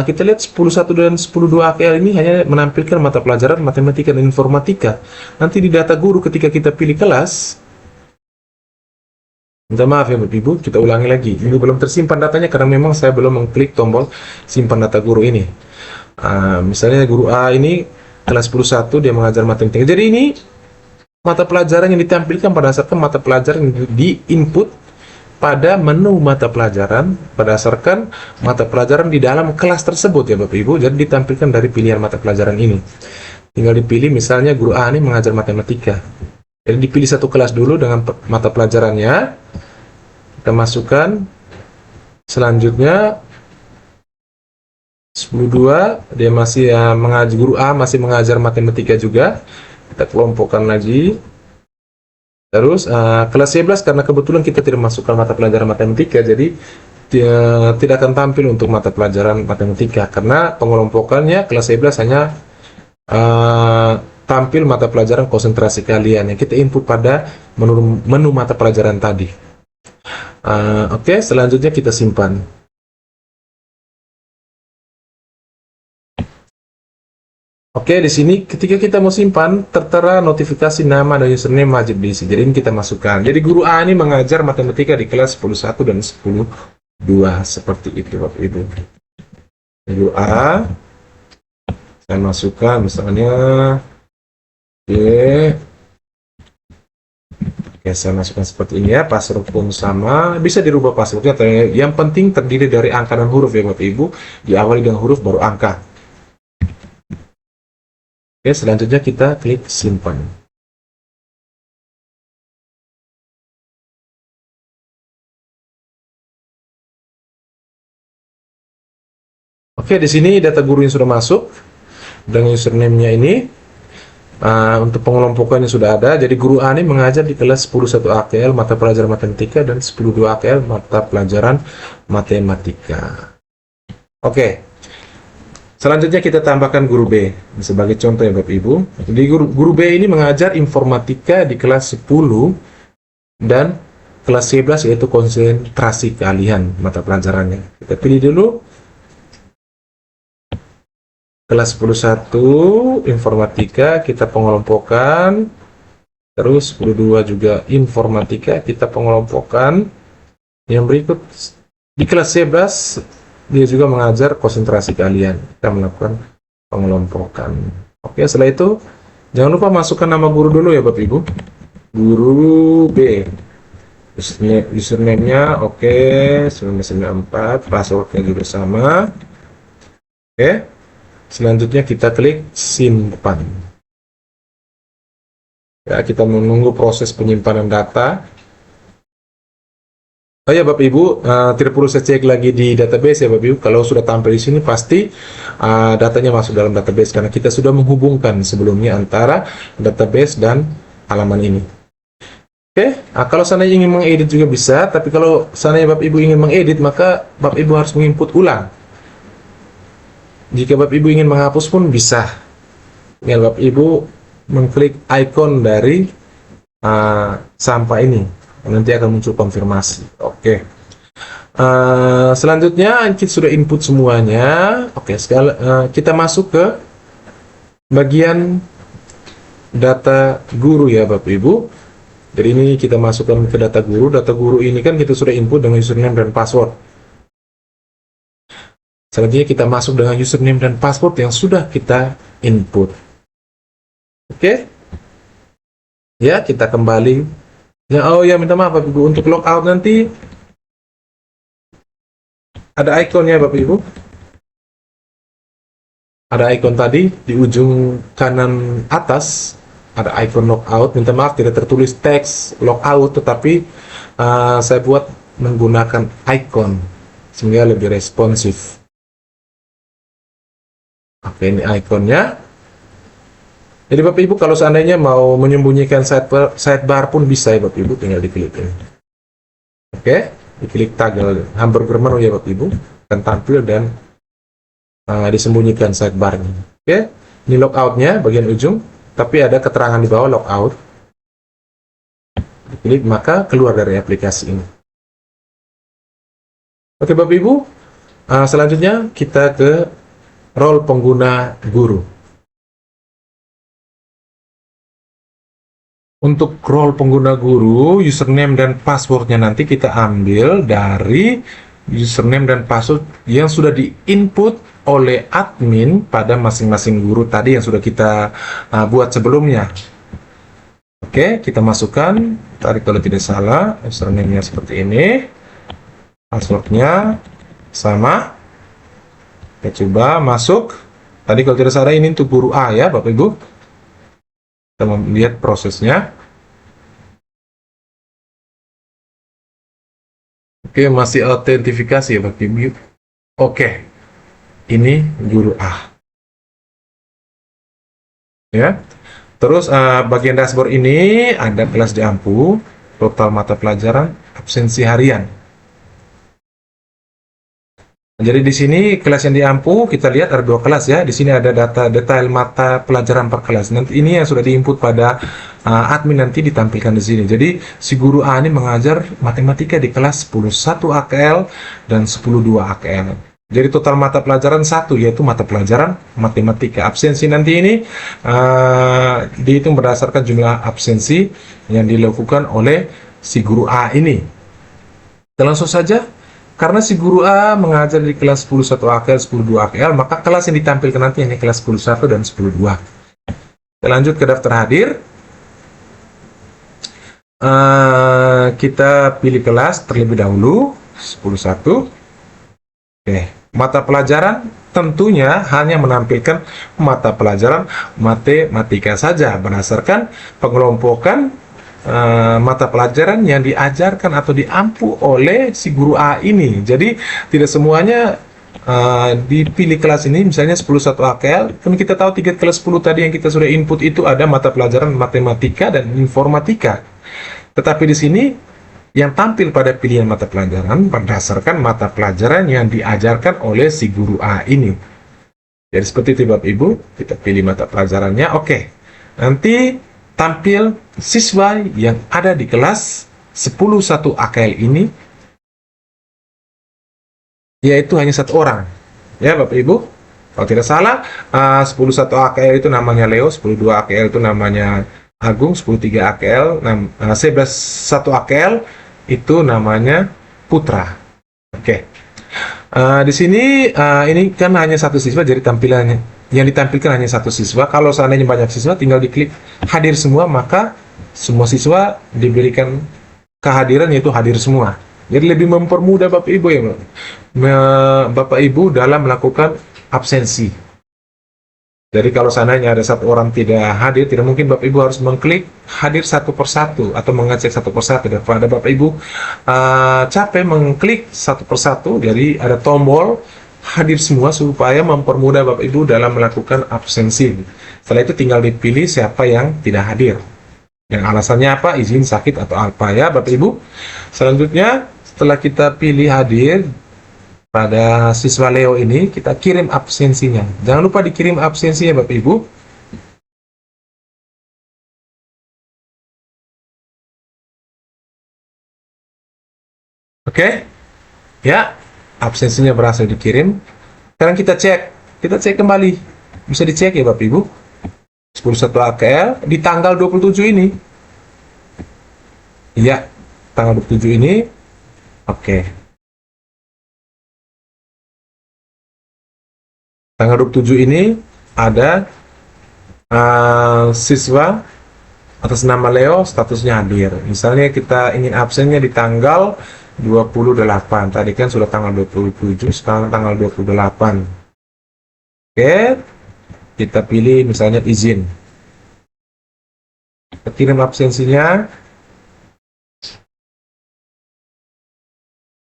kita lihat 10.1 dan 10.2 AKL ini hanya menampilkan mata pelajaran matematika dan informatika. Nanti di data guru ketika kita pilih kelas, minta maaf ya Bapak Ibu, kita ulangi lagi. Ini belum tersimpan datanya karena memang saya belum mengklik tombol simpan data guru ini. Misalnya guru A ini kelas 10.1 dia mengajar matematika. Jadi ini mata pelajaran yang ditampilkan berdasarkan mata pelajaran yang di input pada menu mata pelajaran berdasarkan mata pelajaran di dalam kelas tersebut ya Bapak Ibu. Jadi ditampilkan dari pilihan mata pelajaran ini. Tinggal dipilih misalnya guru A ini mengajar matematika. Jadi dipilih satu kelas dulu dengan mata pelajarannya. Kita masukkan. Selanjutnya 10.2 dia masih mengajar, guru A masih mengajar matematika juga. Kita kelompokkan lagi. Terus kelas 11 karena kebetulan kita tidak masukkan mata pelajaran matematika, jadi dia tidak akan tampil untuk mata pelajaran matematika karena pengelompokannya kelas 11 hanya tampil mata pelajaran konsentrasi kalian yang kita input pada menu mata pelajaran tadi. Oke, selanjutnya kita simpan. Oke, di sini ketika kita mau simpan, tertera notifikasi nama dan username wajib diisi. Jadi ini kita masukkan. Jadi guru A ini mengajar matematika di kelas 10.1 dan 10.2. Seperti itu, Bapak Ibu. Guru A, saya masukkan misalnya, oke, saya masukkan seperti ini ya. Password pun sama. Bisa dirubah passwordnya. Yang penting terdiri dari angka dan huruf ya, Bapak Ibu. Diawali dengan huruf baru angka. Oke, selanjutnya kita klik simpan. Oke, di sini data guru yang sudah masuk dengan username-nya ini. Untuk pengelompokannya sudah ada. Jadi guru A ini mengajar di kelas 10.1 AKL mata pelajaran matematika dan 10.2 AKL mata pelajaran matematika. Oke. Selanjutnya kita tambahkan guru B sebagai contoh ya Bapak Ibu. Jadi guru B ini mengajar informatika di kelas 10 dan kelas 11 yaitu konsentrasi keahlian mata pelajarannya. Kita pilih dulu kelas 10.1 informatika, kita pengelompokan. Terus 10.2 juga informatika, kita pengelompokan. Yang berikut di kelas 11 dia juga mengajar konsentrasi keahlian. Kita melakukan pengelompokan. Oke, setelah itu jangan lupa masukkan nama guru dulu ya Bapak Ibu. Guru B. Username-nya oke, 994, passwordnya juga sama. Oke. Selanjutnya kita klik simpan. Ya, kita menunggu proses penyimpanan data. Oh ya Bapak Ibu, tidak perlu saya cek lagi di database ya Bapak Ibu. Kalau sudah tampil di sini pasti datanya masuk dalam database karena kita sudah menghubungkan sebelumnya antara database dan halaman ini. Oke, kalau seandainya ingin mengedit juga bisa, tapi kalau seandainya Bapak Ibu ingin mengedit maka Bapak Ibu harus menginput ulang. Jika Bapak Ibu ingin menghapus pun bisa. Tinggal Bapak Ibu mengklik icon dari sampah ini. Nanti akan muncul konfirmasi. Oke. Selanjutnya kita sudah input semuanya. Oke, kita masuk ke bagian data guru ya Bapak Ibu. Jadi ini kita masukkan ke data guru. Data guru ini kan kita sudah input dengan username dan password. Selanjutnya kita masuk dengan username dan password yang sudah kita input. Oke. Ya, kita kembali. Ya, oh ya, minta maaf Bapak Ibu, untuk logout nanti ada ikonnya Bapak Ibu. Ada ikon tadi di ujung kanan atas, ada ikon logout. Minta maaf tidak tertulis teks logout, tetapi saya buat menggunakan ikon sehingga lebih responsif. Oke, ini ikonnya. Jadi Bapak Ibu kalau seandainya mau menyembunyikan sidebar pun bisa ya Bapak Ibu, tinggal diklik ini. Oke, diklik toggle hamburger menu ya Bapak Ibu, akan tampil dan disembunyikan sidebarnya. Oke, ini logoutnya bagian ujung, tapi ada keterangan di bawah logout. Diklik maka keluar dari aplikasi ini. Oke Bapak Ibu, selanjutnya kita ke role pengguna guru. Untuk role pengguna guru, username dan passwordnya nanti kita ambil dari username dan password yang sudah di-input oleh admin pada masing-masing guru tadi yang sudah kita buat sebelumnya. Oke, kita masukkan, tarik kalau tidak salah, username-nya seperti ini, passwordnya sama. Kita coba masuk. Tadi kalau tidak salah ini untuk guru A ya Bapak Ibu. Kita melihat prosesnya. Oke, masih autentifikasi ya Bapak Ibu. Oke, ini guru A. Ya. Terus bagian dashboard ini ada kelas Jampu, total mata pelajaran, absensi harian. Jadi di sini kelas yang diampu kita lihat ada 2 kelas ya. Di sini ada detail mata pelajaran per kelas. Nanti ini yang sudah diinput pada admin nanti ditampilkan di sini. Jadi si guru A ini mengajar matematika di kelas 10.1 AKL dan 10.2 AKL. Jadi total mata pelajaran 1 yaitu mata pelajaran matematika. Absensi nanti ini dihitung berdasarkan jumlah absensi yang dilakukan oleh si guru A ini. Kita langsung saja. Karena si guru A mengajar di kelas 10.1 AKL, 10.2 AKL, maka kelas yang ditampilkan nanti hanya kelas 10.1 dan 10.2. Kita lanjut ke daftar hadir. Kita pilih kelas terlebih dahulu, 10.1. Oke, mata pelajaran tentunya hanya menampilkan mata pelajaran matematika saja berdasarkan pengelompokan mata pelajaran yang diajarkan atau diampu oleh si guru A ini. Jadi tidak semuanya dipilih kelas ini, misalnya 10.1 AKL, kan kita tahu 3 kelas 10 tadi yang kita sudah input itu ada mata pelajaran matematika dan informatika. Tetapi di sini yang tampil pada pilihan mata pelajaran berdasarkan mata pelajaran yang diajarkan oleh si guru A ini. Jadi seperti itu Bapak Ibu, kita pilih mata pelajarannya. Oke, nanti tampil siswa yang ada di kelas 10.1 AKL ini, yaitu hanya 1 orang. Ya Bapak Ibu, kalau tidak salah 10.1 AKL itu namanya Leo, 10.2 AKL itu namanya Agung, 10.3 AKL, 11.1 AKL itu namanya Putra. Oke. Di sini ini kan hanya 1 siswa, jadi tampilannya yang ditampilkan hanya 1 siswa. Kalau seandainya banyak siswa, tinggal diklik hadir semua, maka semua siswa diberikan kehadiran, yaitu hadir semua. Jadi lebih mempermudah Bapak Ibu ya, Bapak Ibu dalam melakukan absensi. Jadi kalau seandainya ada 1 orang tidak hadir, tidak mungkin Bapak Ibu harus mengklik hadir satu persatu atau mengecek satu persatu. Daripada Bapak Ibu capek mengklik satu persatu, jadi ada tombol hadir semua supaya mempermudah Bapak Ibu dalam melakukan absensi. Setelah itu tinggal dipilih siapa yang tidak hadir. Yang alasannya apa? Izin, sakit, atau apa ya Bapak Ibu. Selanjutnya setelah kita pilih hadir, pada siswa Leo ini kita kirim absensinya. Jangan lupa dikirim absensinya Bapak Ibu. Oke. Ya, absensinya berhasil dikirim. Sekarang kita cek kembali. Bisa dicek ya Bapak Ibu. 10.1 AKL di tanggal 27 ini. Iya, tanggal 27 ini. Oke. Tanggal 27 ini ada siswa atas nama Leo statusnya hadir. Misalnya kita ingin absennya di tanggal 28. Tadi kan sudah tanggal 27, sekarang tanggal 28. Oke, kita pilih misalnya izin. Kita kirim absensinya.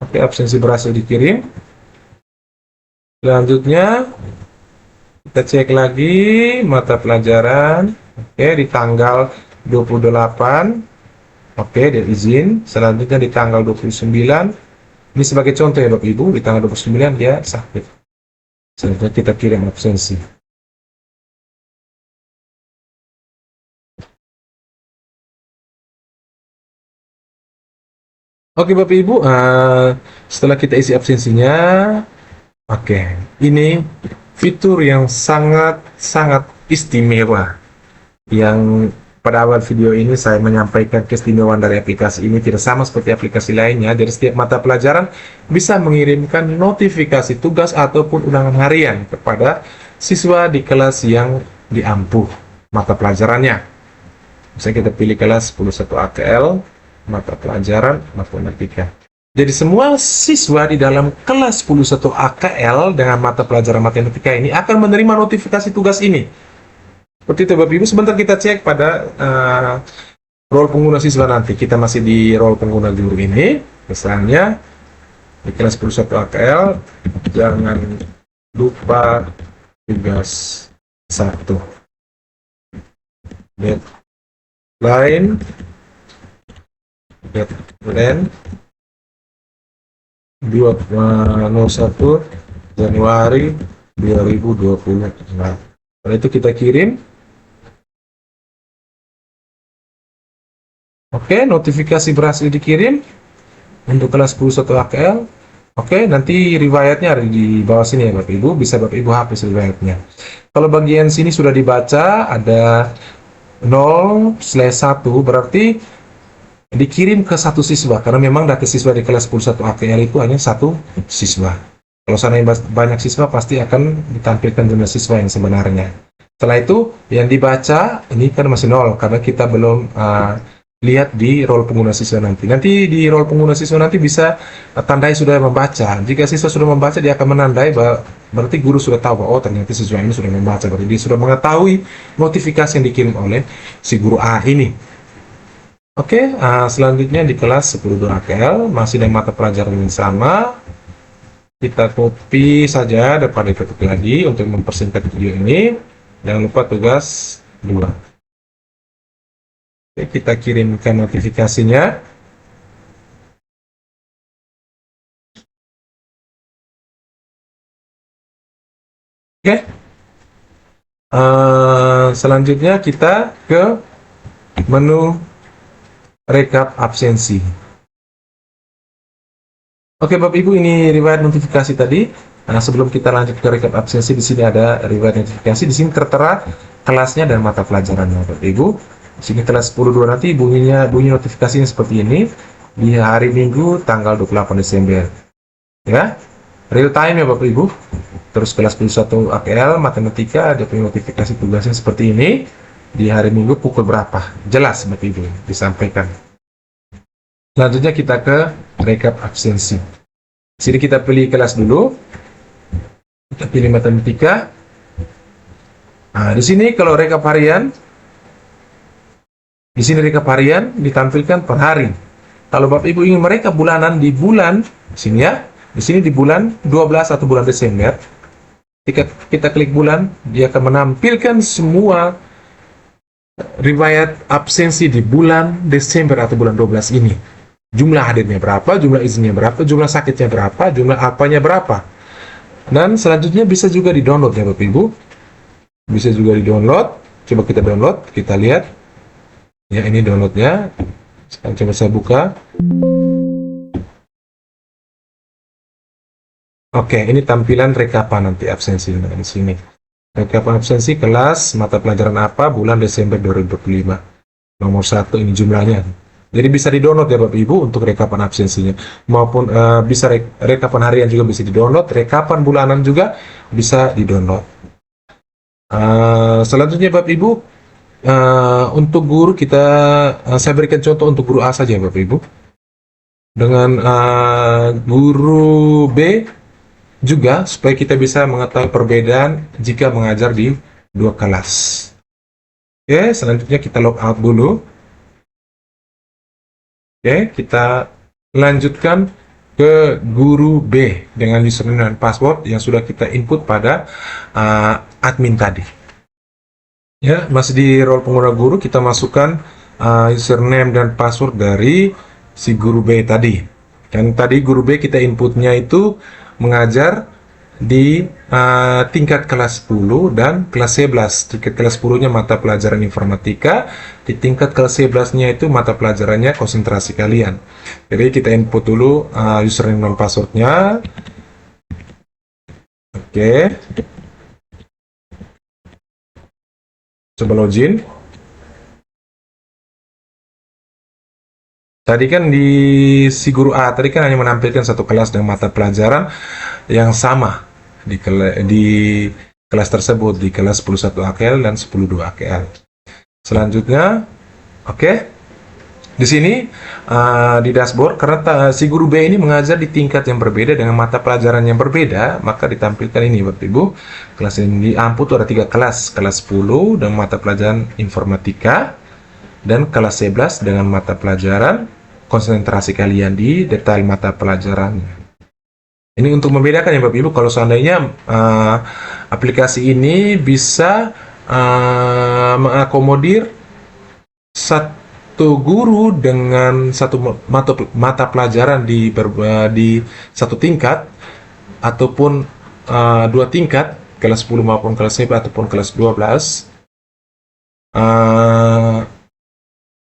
Oke, absensi berhasil dikirim. Selanjutnya kita cek lagi mata pelajaran. Oke, di tanggal 28. Oke, dia izin. Selanjutnya di tanggal 29. Ini sebagai contoh ya Bapak Ibu, di tanggal 29 dia sakit. Selanjutnya kita kirim absensi. Oke Bapak Ibu, setelah kita isi absensinya, oke, ini fitur yang sangat istimewa. Yang pada awal video ini saya menyampaikan keistimewaan dari aplikasi ini tidak sama seperti aplikasi lainnya. Dari setiap mata pelajaran bisa mengirimkan notifikasi tugas ataupun undangan harian kepada siswa di kelas yang diampu mata pelajarannya. Misalnya kita pilih kelas 10.1 AKL, mata pelajaran matematika. Jadi semua siswa di dalam kelas 10.1 AKL dengan mata pelajaran matematika ini akan menerima notifikasi tugas ini. Seperti itu Bapak Ibu, sebentar kita cek pada role pengguna siswa nanti. Kita masih di role pengguna guru ini. Misalnya di kelas 10.1 AKL, jangan lupa tugas 1. Deadline 01 Januari 2020. Nah, setelah itu kita kirim. Oke, notifikasi berhasil dikirim untuk kelas 11 AKL. Oke, nanti riwayatnya ada di bawah sini ya Bapak Ibu, bisa Bapak Ibu hapus riwayatnya. Kalau bagian sini sudah dibaca, ada 0/1, berarti dikirim ke satu siswa, karena memang data siswa di kelas 11 AKL itu hanya satu siswa. Kalau seandainya banyak siswa, pasti akan ditampilkan jumlah siswa yang sebenarnya. Setelah itu, yang dibaca, ini kan masih 0, karena kita belum lihat di role pengguna siswa nanti. Nanti di role pengguna siswa nanti bisa tandai sudah membaca. Jika siswa sudah membaca, dia akan menandai berarti guru sudah tahu bahwa oh ternyata siswa ini sudah membaca. Berarti dia sudah mengetahui notifikasi yang dikirim oleh si guru A ini. Oke, selanjutnya di kelas 10 AKL masih dengan mata pelajaran yang sama. Kita copy saja daripada ketik lagi untuk mempersingkat video ini. Jangan lupa tugas 2. Oke, kita kirimkan notifikasinya. Oke. Selanjutnya kita ke menu rekap absensi. Oke, Bapak Ibu, ini riwayat notifikasi tadi. Nah, sebelum kita lanjut ke rekap absensi, di sini ada riwayat notifikasi. Di sini tertera kelasnya dan mata pelajarannya, Bapak Ibu. Di sini kelas 10-2 nanti bunyi notifikasinya seperti ini di hari Minggu tanggal 28 Desember. Ya, real time ya Bapak Ibu. Terus kelas 11 AKL matematika ada notifikasi tugasnya seperti ini di hari Minggu pukul berapa. Jelas Bapak Ibu disampaikan. Selanjutnya kita ke rekap absensi. Sini kita pilih kelas dulu. Kita pilih matematika. Nah, di sini kalau rekap harian, di sini rekap harian ditampilkan per hari. Kalau Bapak Ibu ingin merekap bulanan di bulan, sini ya, di sini di bulan 12 atau bulan Desember, ketika kita klik bulan, dia akan menampilkan semua riwayat absensi di bulan Desember atau bulan 12 ini. Jumlah hadirnya berapa, jumlah izinnya berapa, jumlah sakitnya berapa, jumlah apanya berapa. Dan selanjutnya bisa juga di-download ya Bapak Ibu. Bisa juga di-download. Coba kita download, kita lihat. Ya, ini downloadnya. Sekarang coba saya buka. Oke, ini tampilan rekapan nanti absensi di sini. Rekapan absensi kelas mata pelajaran apa bulan Desember 2025. Nomor 1 ini jumlahnya. Jadi bisa di-download ya Bapak Ibu untuk rekapan absensinya. Maupun bisa rekapan harian juga bisa di-download, rekapan bulanan juga bisa di-download. Selanjutnya Bapak Ibu, untuk guru saya berikan contoh untuk guru A saja Bapak Ibu. Dengan guru B juga supaya kita bisa mengetahui perbedaan jika mengajar di dua kelas. Oke, selanjutnya kita log out dulu. Oke, kita lanjutkan ke guru B dengan username dan password yang sudah kita input pada admin tadi. Ya, masih di role pengguna guru, kita masukkan username dan password dari si guru B tadi. Dan tadi guru B kita inputnya itu mengajar di tingkat kelas 10 dan kelas 11. Tingkat kelas 10-nya mata pelajaran informatika, di tingkat kelas 11-nya itu mata pelajarannya konsentrasi kalian. Jadi kita input dulu username dan passwordnya. Oke. Coba login. Tadi kan di si guru A tadi kan hanya menampilkan satu kelas dan mata pelajaran yang sama di kelas tersebut, di kelas 11 AKL dan 10.2 AKL. Selanjutnya, oke. Di sini di dashboard, karena si guru B ini mengajar di tingkat yang berbeda dengan mata pelajaran yang berbeda, maka ditampilkan ini Bapak Ibu. Kelas ini diamput ada 3 kelas, kelas 10 dengan mata pelajaran informatika dan kelas 11 dengan mata pelajaran konsentrasi kalian di detail mata pelajarannya. Ini untuk membedakan ya Bapak Ibu, kalau seandainya aplikasi ini bisa mengakomodir satu satu guru dengan satu mata pelajaran di satu tingkat ataupun dua tingkat, kelas 10 maupun kelas 11 ataupun kelas 12,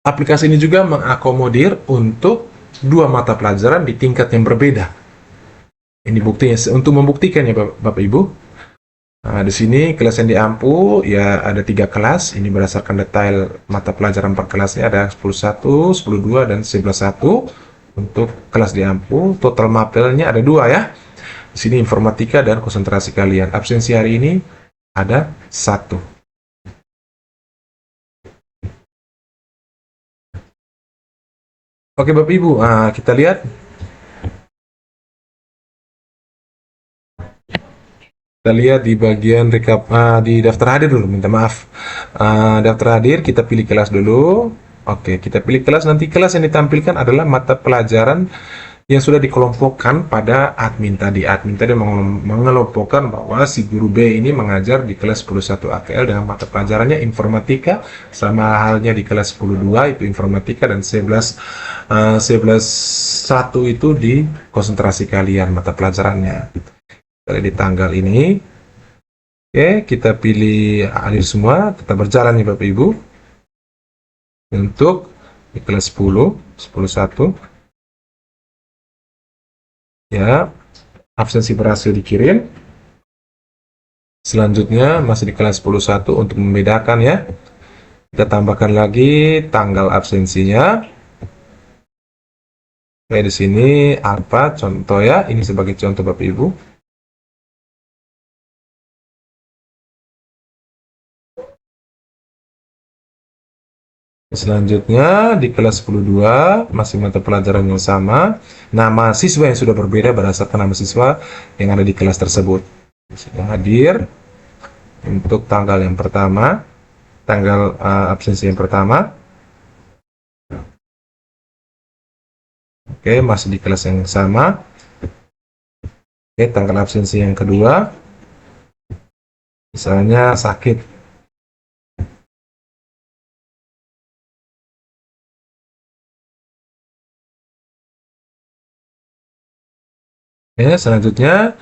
aplikasi ini juga mengakomodir untuk dua mata pelajaran di tingkat yang berbeda. Ini buktinya. Untuk membuktikannya Bapak Ibu, di sini kelas yang diampu ya ada 3 kelas. Ini berdasarkan detail mata pelajaran per kelasnya, ada 10.1, 10.2, dan 11.1. Untuk kelas diampu, total mapelnya ada 2 ya. Di sini informatika dan konsentrasi kalian. Absensi hari ini ada 1. Oke Bapak Ibu, kita lihat. Kita lihat di bagian rekap, di daftar hadir dulu, minta maaf. Daftar hadir, kita pilih kelas dulu. Oke, kita pilih kelas. Nanti kelas yang ditampilkan adalah mata pelajaran yang sudah dikelompokkan pada admin tadi. Admin tadi mengelompokkan bahwa si guru B ini mengajar di kelas 11 AKL dengan mata pelajarannya informatika, sama halnya di kelas 10.2 itu informatika, dan 11.1 itu di konsentrasi kalian mata pelajarannya. Di tanggal ini, oke, kita pilih hadir semua, kita berjalan nih Bapak Ibu. Untuk di kelas 10.1 ya, absensi berhasil dikirim. Selanjutnya masih di kelas 10.1 untuk membedakan ya, kita tambahkan lagi tanggal absensinya. Kayak di sini apa contoh ya, ini sebagai contoh Bapak Ibu. Selanjutnya di kelas 10.2 masih mata pelajaran yang sama, nama siswa yang sudah berbeda berdasarkan nama siswa yang ada di kelas tersebut. Sudah hadir untuk tanggal yang pertama, tanggal absensi yang pertama. Oke, masih di kelas yang sama. Oke, tanggal absensi yang kedua, misalnya sakit. Ya, selanjutnya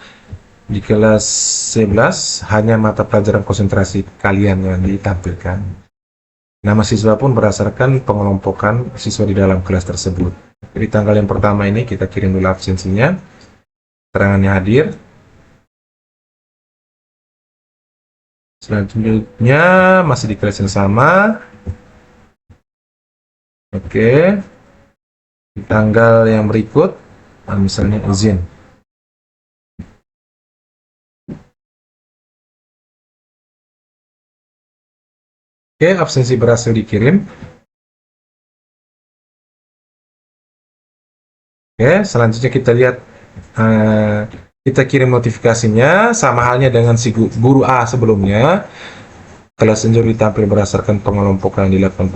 di kelas 11 hanya mata pelajaran konsentrasi kalian yang ditampilkan. Nama siswa pun berdasarkan pengelompokan siswa di dalam kelas tersebut. Jadi tanggal yang pertama ini kita kirim dulu absensinya, keterangannya hadir. Selanjutnya masih di kelas yang sama. Oke, di tanggal yang berikut, misalnya izin. Oke, absensi berhasil dikirim. Oke, selanjutnya kita lihat, kita kirim notifikasinya sama halnya dengan si guru A sebelumnya. Kelas senior ditampil berdasarkan pengelompokan yang dilakukan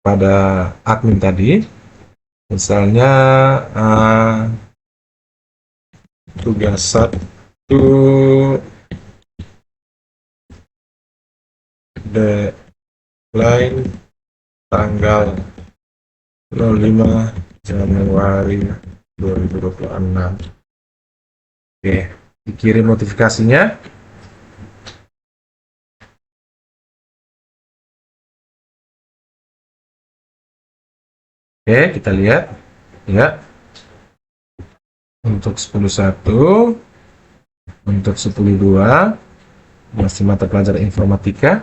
pada admin tadi. Misalnya tugas 1 deadline tanggal 05 Januari 2026. Oke, dikirim notifikasinya. Oke, kita lihat ya. Untuk 10.1, untuk 10.2 masih mata pelajaran informatika.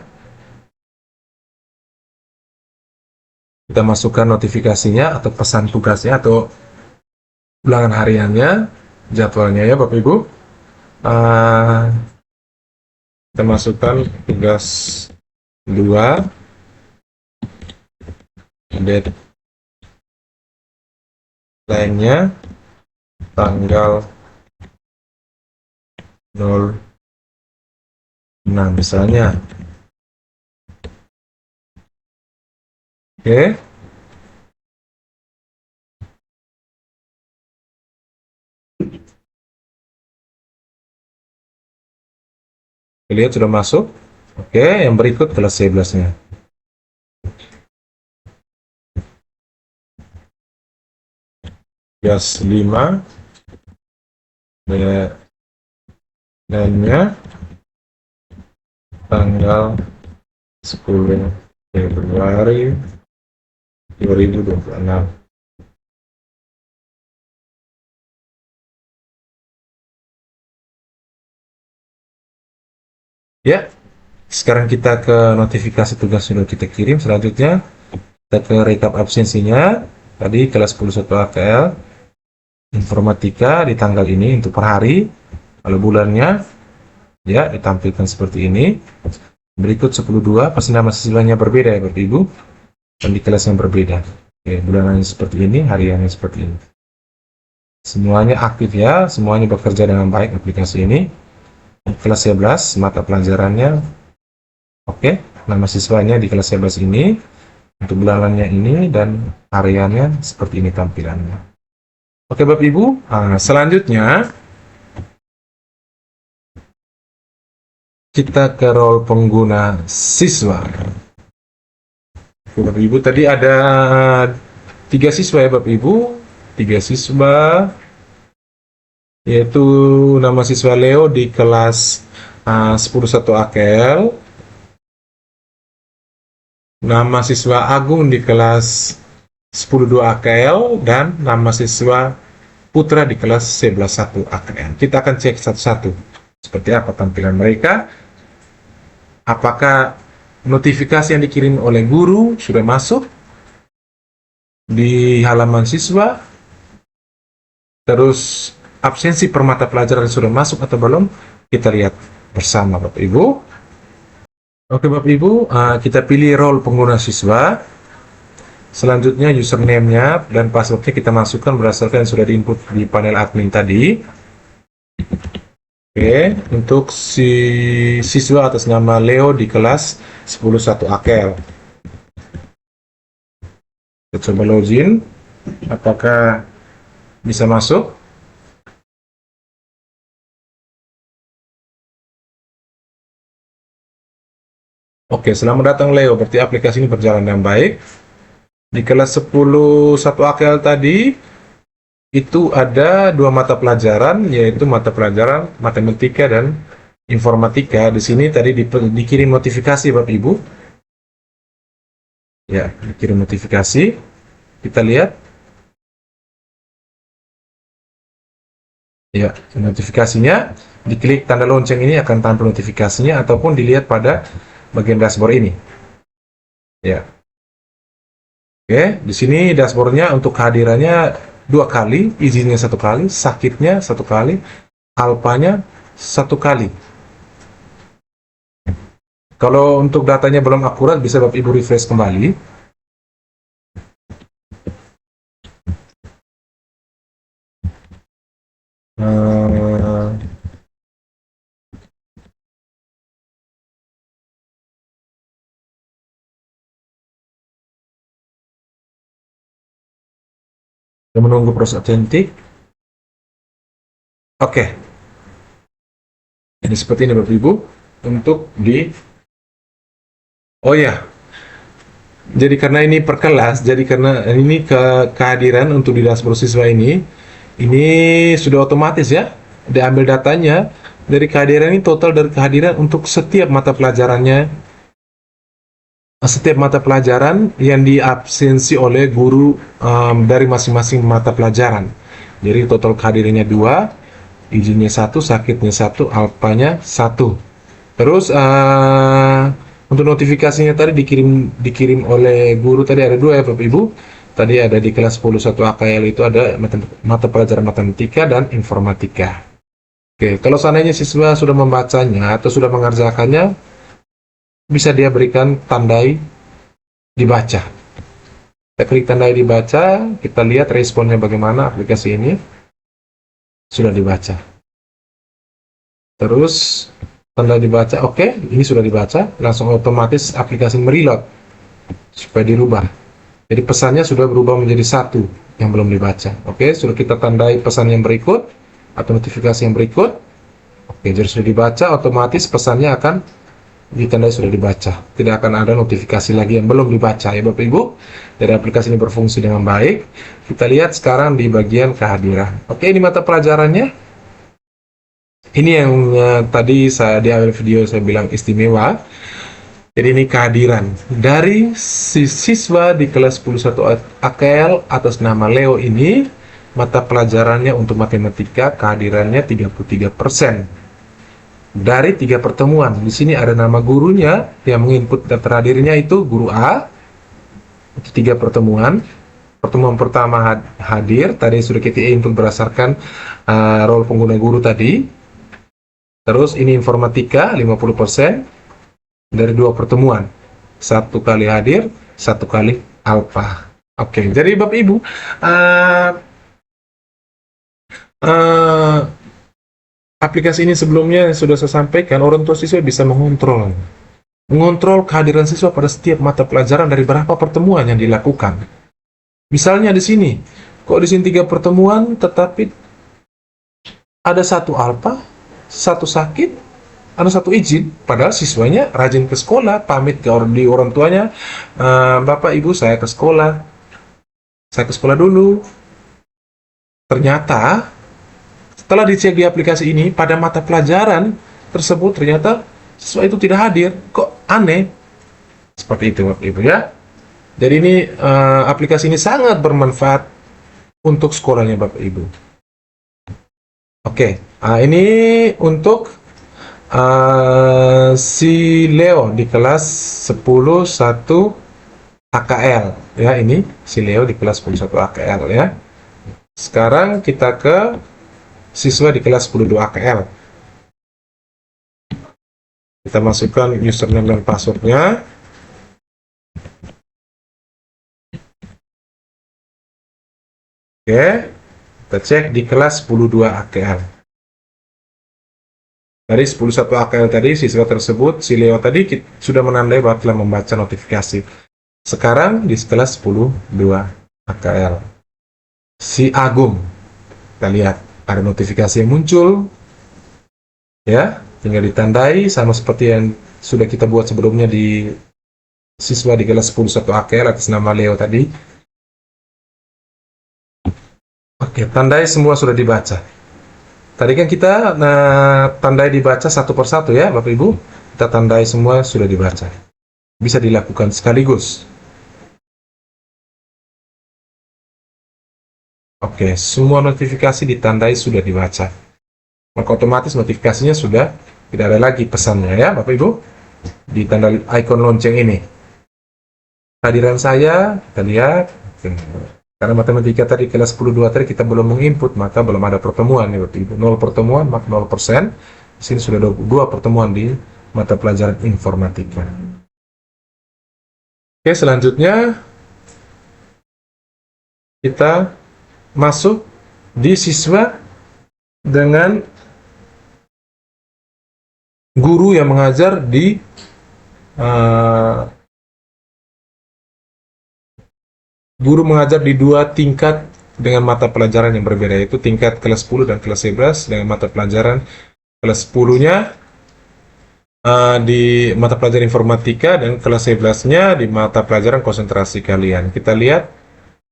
Kita masukkan notifikasinya atau pesan tugasnya atau ulangan hariannya, jadwalnya ya Bapak Ibu. Kita masukkan tugas 2, deadline-nya tanggal 06 misalnya. Oke. Lihat sudah masuk. Oke, yang berikut kelas 11-nya. gas 5 dan tanggal 10 Februari 2026. Ya, sekarang kita ke notifikasi tugas sudah kita kirim. Selanjutnya kita ke rekap absensinya. Tadi kelas 11 AKL informatika di tanggal ini untuk per hari. Kalau bulannya ya ditampilkan seperti ini. Berikut 10.2 pasti nama siswanya berbeda ya Bapak Ibu, dan di kelas yang berbeda. Oke, bulanannya seperti ini, hariannya seperti ini. Semuanya aktif ya, semuanya bekerja dengan baik aplikasi ini. Kelas 11 mata pelajarannya oke, nama siswanya di kelas 11 ini, untuk bulanannya ini, dan hariannya seperti ini tampilannya. Oke Bapak Ibu, selanjutnya kita ke role pengguna siswa. Bapak Ibu, tadi ada 3 siswa ya Bapak Ibu, 3 siswa, yaitu nama siswa Leo di kelas 10.1 AKL, nama siswa Agung di kelas 10.2 AKL, dan nama siswa Putra di kelas 11.1 AKL. Kita akan cek satu-satu seperti apa tampilan mereka, apakah notifikasi yang dikirim oleh guru sudah masuk di halaman siswa, terus absensi per mata pelajaran sudah masuk atau belum. Kita lihat bersama Bapak Ibu. Oke Bapak Ibu, kita pilih role pengguna siswa. Selanjutnya username-nya dan password-nya kita masukkan berdasarkan yang sudah diinput di panel admin tadi. Oke, untuk si siswa atas nama Leo di kelas 10.1 AKL. Kita coba login, apakah bisa masuk? Oke, selamat datang Leo, berarti aplikasi ini berjalan dengan baik. Di kelas 10.1 AKL tadi, itu ada 2 mata pelajaran, yaitu mata pelajaran matematika dan informatika. Di sini tadi dikirim notifikasi Bapak Ibu. Ya, dikirim notifikasi. Kita lihat. Ya, notifikasinya, diklik tanda lonceng ini akan tampil notifikasinya, ataupun dilihat pada bagian dashboard ini. Ya. Oke, di sini dashboardnya untuk kehadirannya 2 kali, izinnya 1 kali, sakitnya 1 kali, alpanya 1 kali. Kalau untuk datanya belum akurat, bisa Bapak Ibu refresh kembali. Menunggu proses otentik. Oke. Jadi seperti ini Bapak Ibu. Untuk di oh ya. Jadi karena ini per kelas, jadi karena ini kehadiran untuk di dashboard siswa ini sudah otomatis ya. Diambil datanya dari kehadiran ini, total dari kehadiran untuk setiap mata pelajarannya. Setiap mata pelajaran yang diabsensi oleh guru dari masing-masing mata pelajaran. Jadi total kehadirannya 2, izinnya 1, sakitnya 1, alpanya 1. Terus untuk notifikasinya tadi dikirim oleh guru tadi ada 2 ya Bapak Ibu. Tadi ada di kelas 10.1 AKL itu ada mata pelajaran matematika dan informatika. Oke, kalau seandainya siswa sudah membacanya atau sudah mengerjakannya, bisa dia berikan tandai dibaca. Kita klik tandai dibaca, kita lihat responnya bagaimana aplikasi ini. Sudah dibaca. Terus tandai dibaca, oke, ini sudah dibaca, langsung otomatis aplikasi mereload supaya dirubah. Jadi pesannya sudah berubah menjadi 1 yang belum dibaca. Oke, sudah kita tandai pesan yang berikut atau notifikasi yang berikut. Oke, jadi sudah dibaca, otomatis pesannya akan ditandai sudah dibaca. Tidak akan ada notifikasi lagi yang belum dibaca ya Bapak Ibu. Dari aplikasi ini berfungsi dengan baik. Kita lihat sekarang di bagian kehadiran. Oke, ini mata pelajarannya. Ini yang tadi saya di awal video saya bilang istimewa. Jadi ini kehadiran dari siswa di kelas 11 AKL atas nama Leo ini. Mata pelajarannya untuk matematika kehadirannya 33%. Dari 3 pertemuan. Di sini ada nama gurunya yang menginput data hadirnya itu guru A. Itu 3 pertemuan. Pertemuan pertama hadir, tadi sudah kita input berdasarkan role pengguna guru tadi. Terus ini informatika 50% dari 2 pertemuan. 1 kali hadir, 1 kali alfa. Oke, jadi Bapak Ibu, aplikasi ini sebelumnya sudah saya sampaikan, orang tua siswa bisa mengontrol kehadiran siswa pada setiap mata pelajaran dari berapa pertemuan yang dilakukan. Misalnya di sini, kok di sini 3 pertemuan, tetapi ada 1 alfa, 1 sakit, ada 1 izin, padahal siswanya rajin ke sekolah, pamit ke orang tuanya, Bapak Ibu saya ke sekolah dulu. Ternyata setelah dicek di aplikasi ini, pada mata pelajaran tersebut ternyata siswa itu tidak hadir. Kok aneh? Seperti itu Bapak Ibu ya. Jadi ini aplikasi ini sangat bermanfaat untuk sekolahnya Bapak Ibu. Oke, ini untuk si Leo di kelas 10-1 AKL ya, ini si Leo di kelas 10-1 AKL ya. Sekarang kita ke siswa di kelas 10-2 AKL. Kita masukkan username dan passwordnya. Oke, kita cek di kelas 10-2 AKL. Dari 10-1 AKL tadi, siswa tersebut, si Leo tadi sudah menandai bahwa telah membaca notifikasi. Sekarang di kelas 10-2 AKL. Si Agung, kita lihat ada notifikasi yang muncul. Ya, tinggal ditandai sama seperti yang sudah kita buat sebelumnya di siswa di kelas 10-1 AKL atas nama Leo tadi. Oke, tandai semua sudah dibaca. Tadi kan kita tandai dibaca satu persatu ya Bapak Ibu. Kita tandai semua sudah dibaca. Bisa dilakukan sekaligus. Oke, semua notifikasi ditandai sudah dibaca. Maka otomatis notifikasinya sudah tidak ada lagi pesannya ya Bapak Ibu. Ditanda icon lonceng ini. Kehadiran saya, kita lihat. Karena matematika tadi kelas 10-2 tadi kita belum menginput, maka belum ada pertemuan ya Bapak Ibu. 0 pertemuan, maka 0%. Di sini sudah 2 pertemuan di mata pelajaran informatika. Oke, selanjutnya kita masuk di siswa dengan guru yang mengajar di guru mengajar di 2 tingkat dengan mata pelajaran yang berbeda, yaitu tingkat kelas 10 dan kelas 11 dengan mata pelajaran kelas 10-nya di mata pelajaran informatika dan kelas 11-nya di mata pelajaran konsentrasi kalian. Kita lihat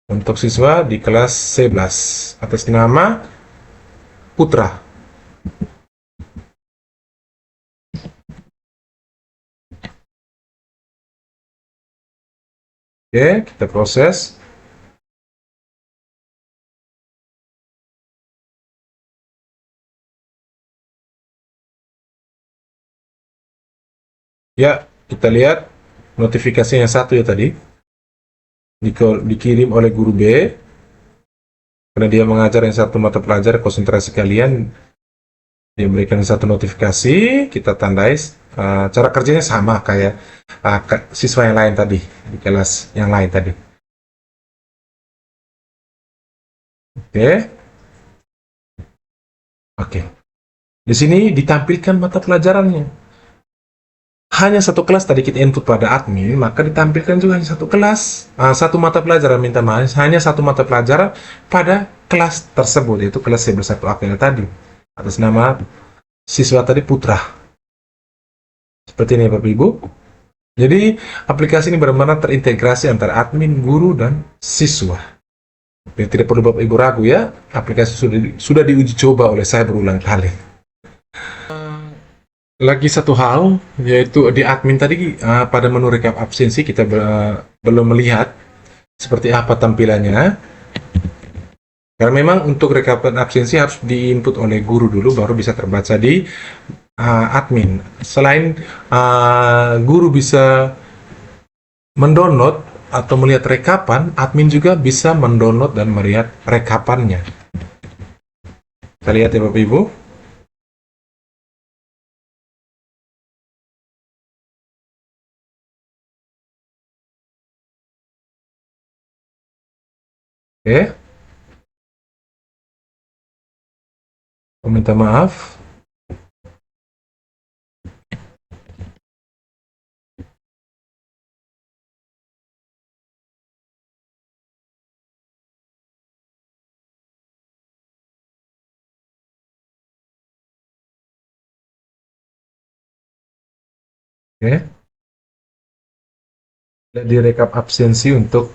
untuk siswa di kelas 11 atas nama Putra. Oke, kita proses. Ya, kita lihat notifikasi yang satu ya tadi. Dikirim oleh guru B. Karena dia mengajar yang satu mata pelajaran konsentrasi kalian. Dia memberikan satu notifikasi, kita tandai. Cara kerjanya sama kayak siswa yang lain tadi, di kelas yang lain tadi. Oke. Di sini ditampilkan mata pelajarannya. Hanya satu kelas tadi kita input pada admin, maka ditampilkan juga hanya satu kelas, satu mata pelajaran, minta maaf, hanya satu mata pelajaran pada kelas tersebut, yaitu kelas 11 AKL tadi, atas nama siswa tadi Putra. Seperti ini Bapak Ibu. Jadi aplikasi ini benar-benar terintegrasi antara admin, guru, dan siswa. Jadi, tidak perlu Bapak Ibu ragu ya, aplikasi sudah diuji coba oleh saya berulang kali. Lagi satu hal, yaitu di admin tadi pada menu rekap absensi kita belum melihat seperti apa tampilannya. Karena memang untuk rekapan absensi harus diinput oleh guru dulu, baru bisa terbaca di admin. Selain guru bisa mendownload atau melihat rekapan, admin juga bisa mendownload dan melihat rekapannya. Kita lihat ya Bapak Ibu. Oke. Minta maaf. Oke. Di rekap absensi untuk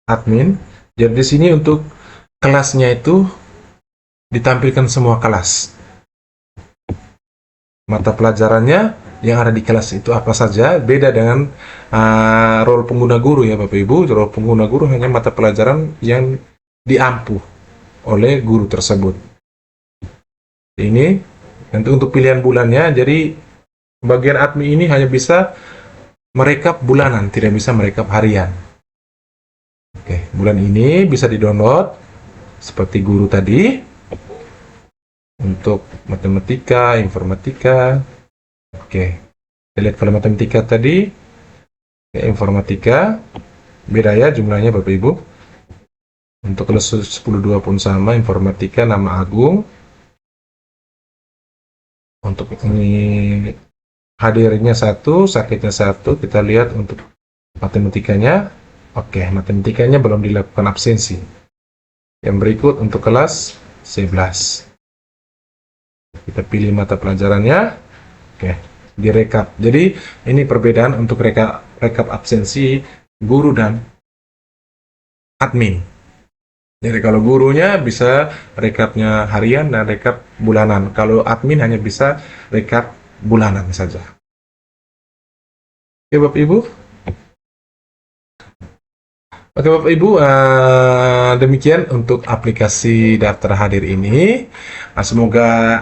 admin. Jadi di sini untuk kelasnya itu ditampilkan semua kelas. Mata pelajarannya yang ada di kelas itu apa saja, beda dengan role pengguna guru ya Bapak Ibu. Role pengguna guru hanya mata pelajaran yang diampu oleh guru tersebut. Ini nanti untuk pilihan bulannya, jadi bagian admin ini hanya bisa merekap bulanan, tidak bisa merekap harian. Oke, bulan ini bisa di-download seperti guru tadi untuk matematika, informatika. Oke, kita lihat kalau matematika tadi, informatika beda ya jumlahnya Bapak Ibu. Untuk kelas 10-2 pun sama, informatika nama Agung. Untuk ini hadirnya 1, sakitnya 1, kita lihat untuk matematikanya. Oke, matematikanya belum dilakukan absensi. Yang berikut untuk kelas 11. Kita pilih mata pelajarannya. Oke, direkap. Jadi ini perbedaan untuk rekap absensi guru dan admin. Jadi kalau gurunya bisa rekapnya harian dan rekap bulanan. Kalau admin hanya bisa rekap bulanan saja. Oke Bapak Ibu. Oke Bapak Ibu, demikian untuk aplikasi daftar hadir ini. Semoga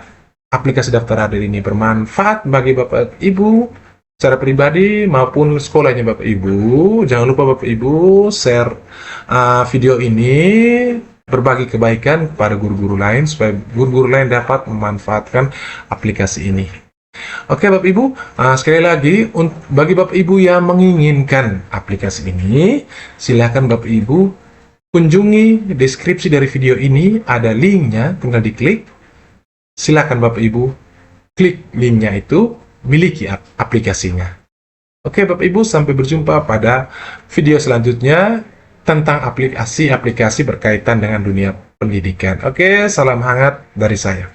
aplikasi daftar hadir ini bermanfaat bagi Bapak Ibu secara pribadi maupun sekolahnya Bapak Ibu. Jangan lupa Bapak Ibu share video ini, berbagi kebaikan kepada guru-guru lain supaya guru-guru lain dapat memanfaatkan aplikasi ini. Oke Bapak Ibu, sekali lagi bagi Bapak Ibu yang menginginkan aplikasi ini, silakan Bapak Ibu kunjungi deskripsi dari video ini, ada linknya, tinggal diklik. Silakan Bapak Ibu klik linknya itu, miliki aplikasinya. Oke Bapak Ibu, sampai berjumpa pada video selanjutnya tentang aplikasi-aplikasi berkaitan dengan dunia pendidikan. Oke, salam hangat dari saya.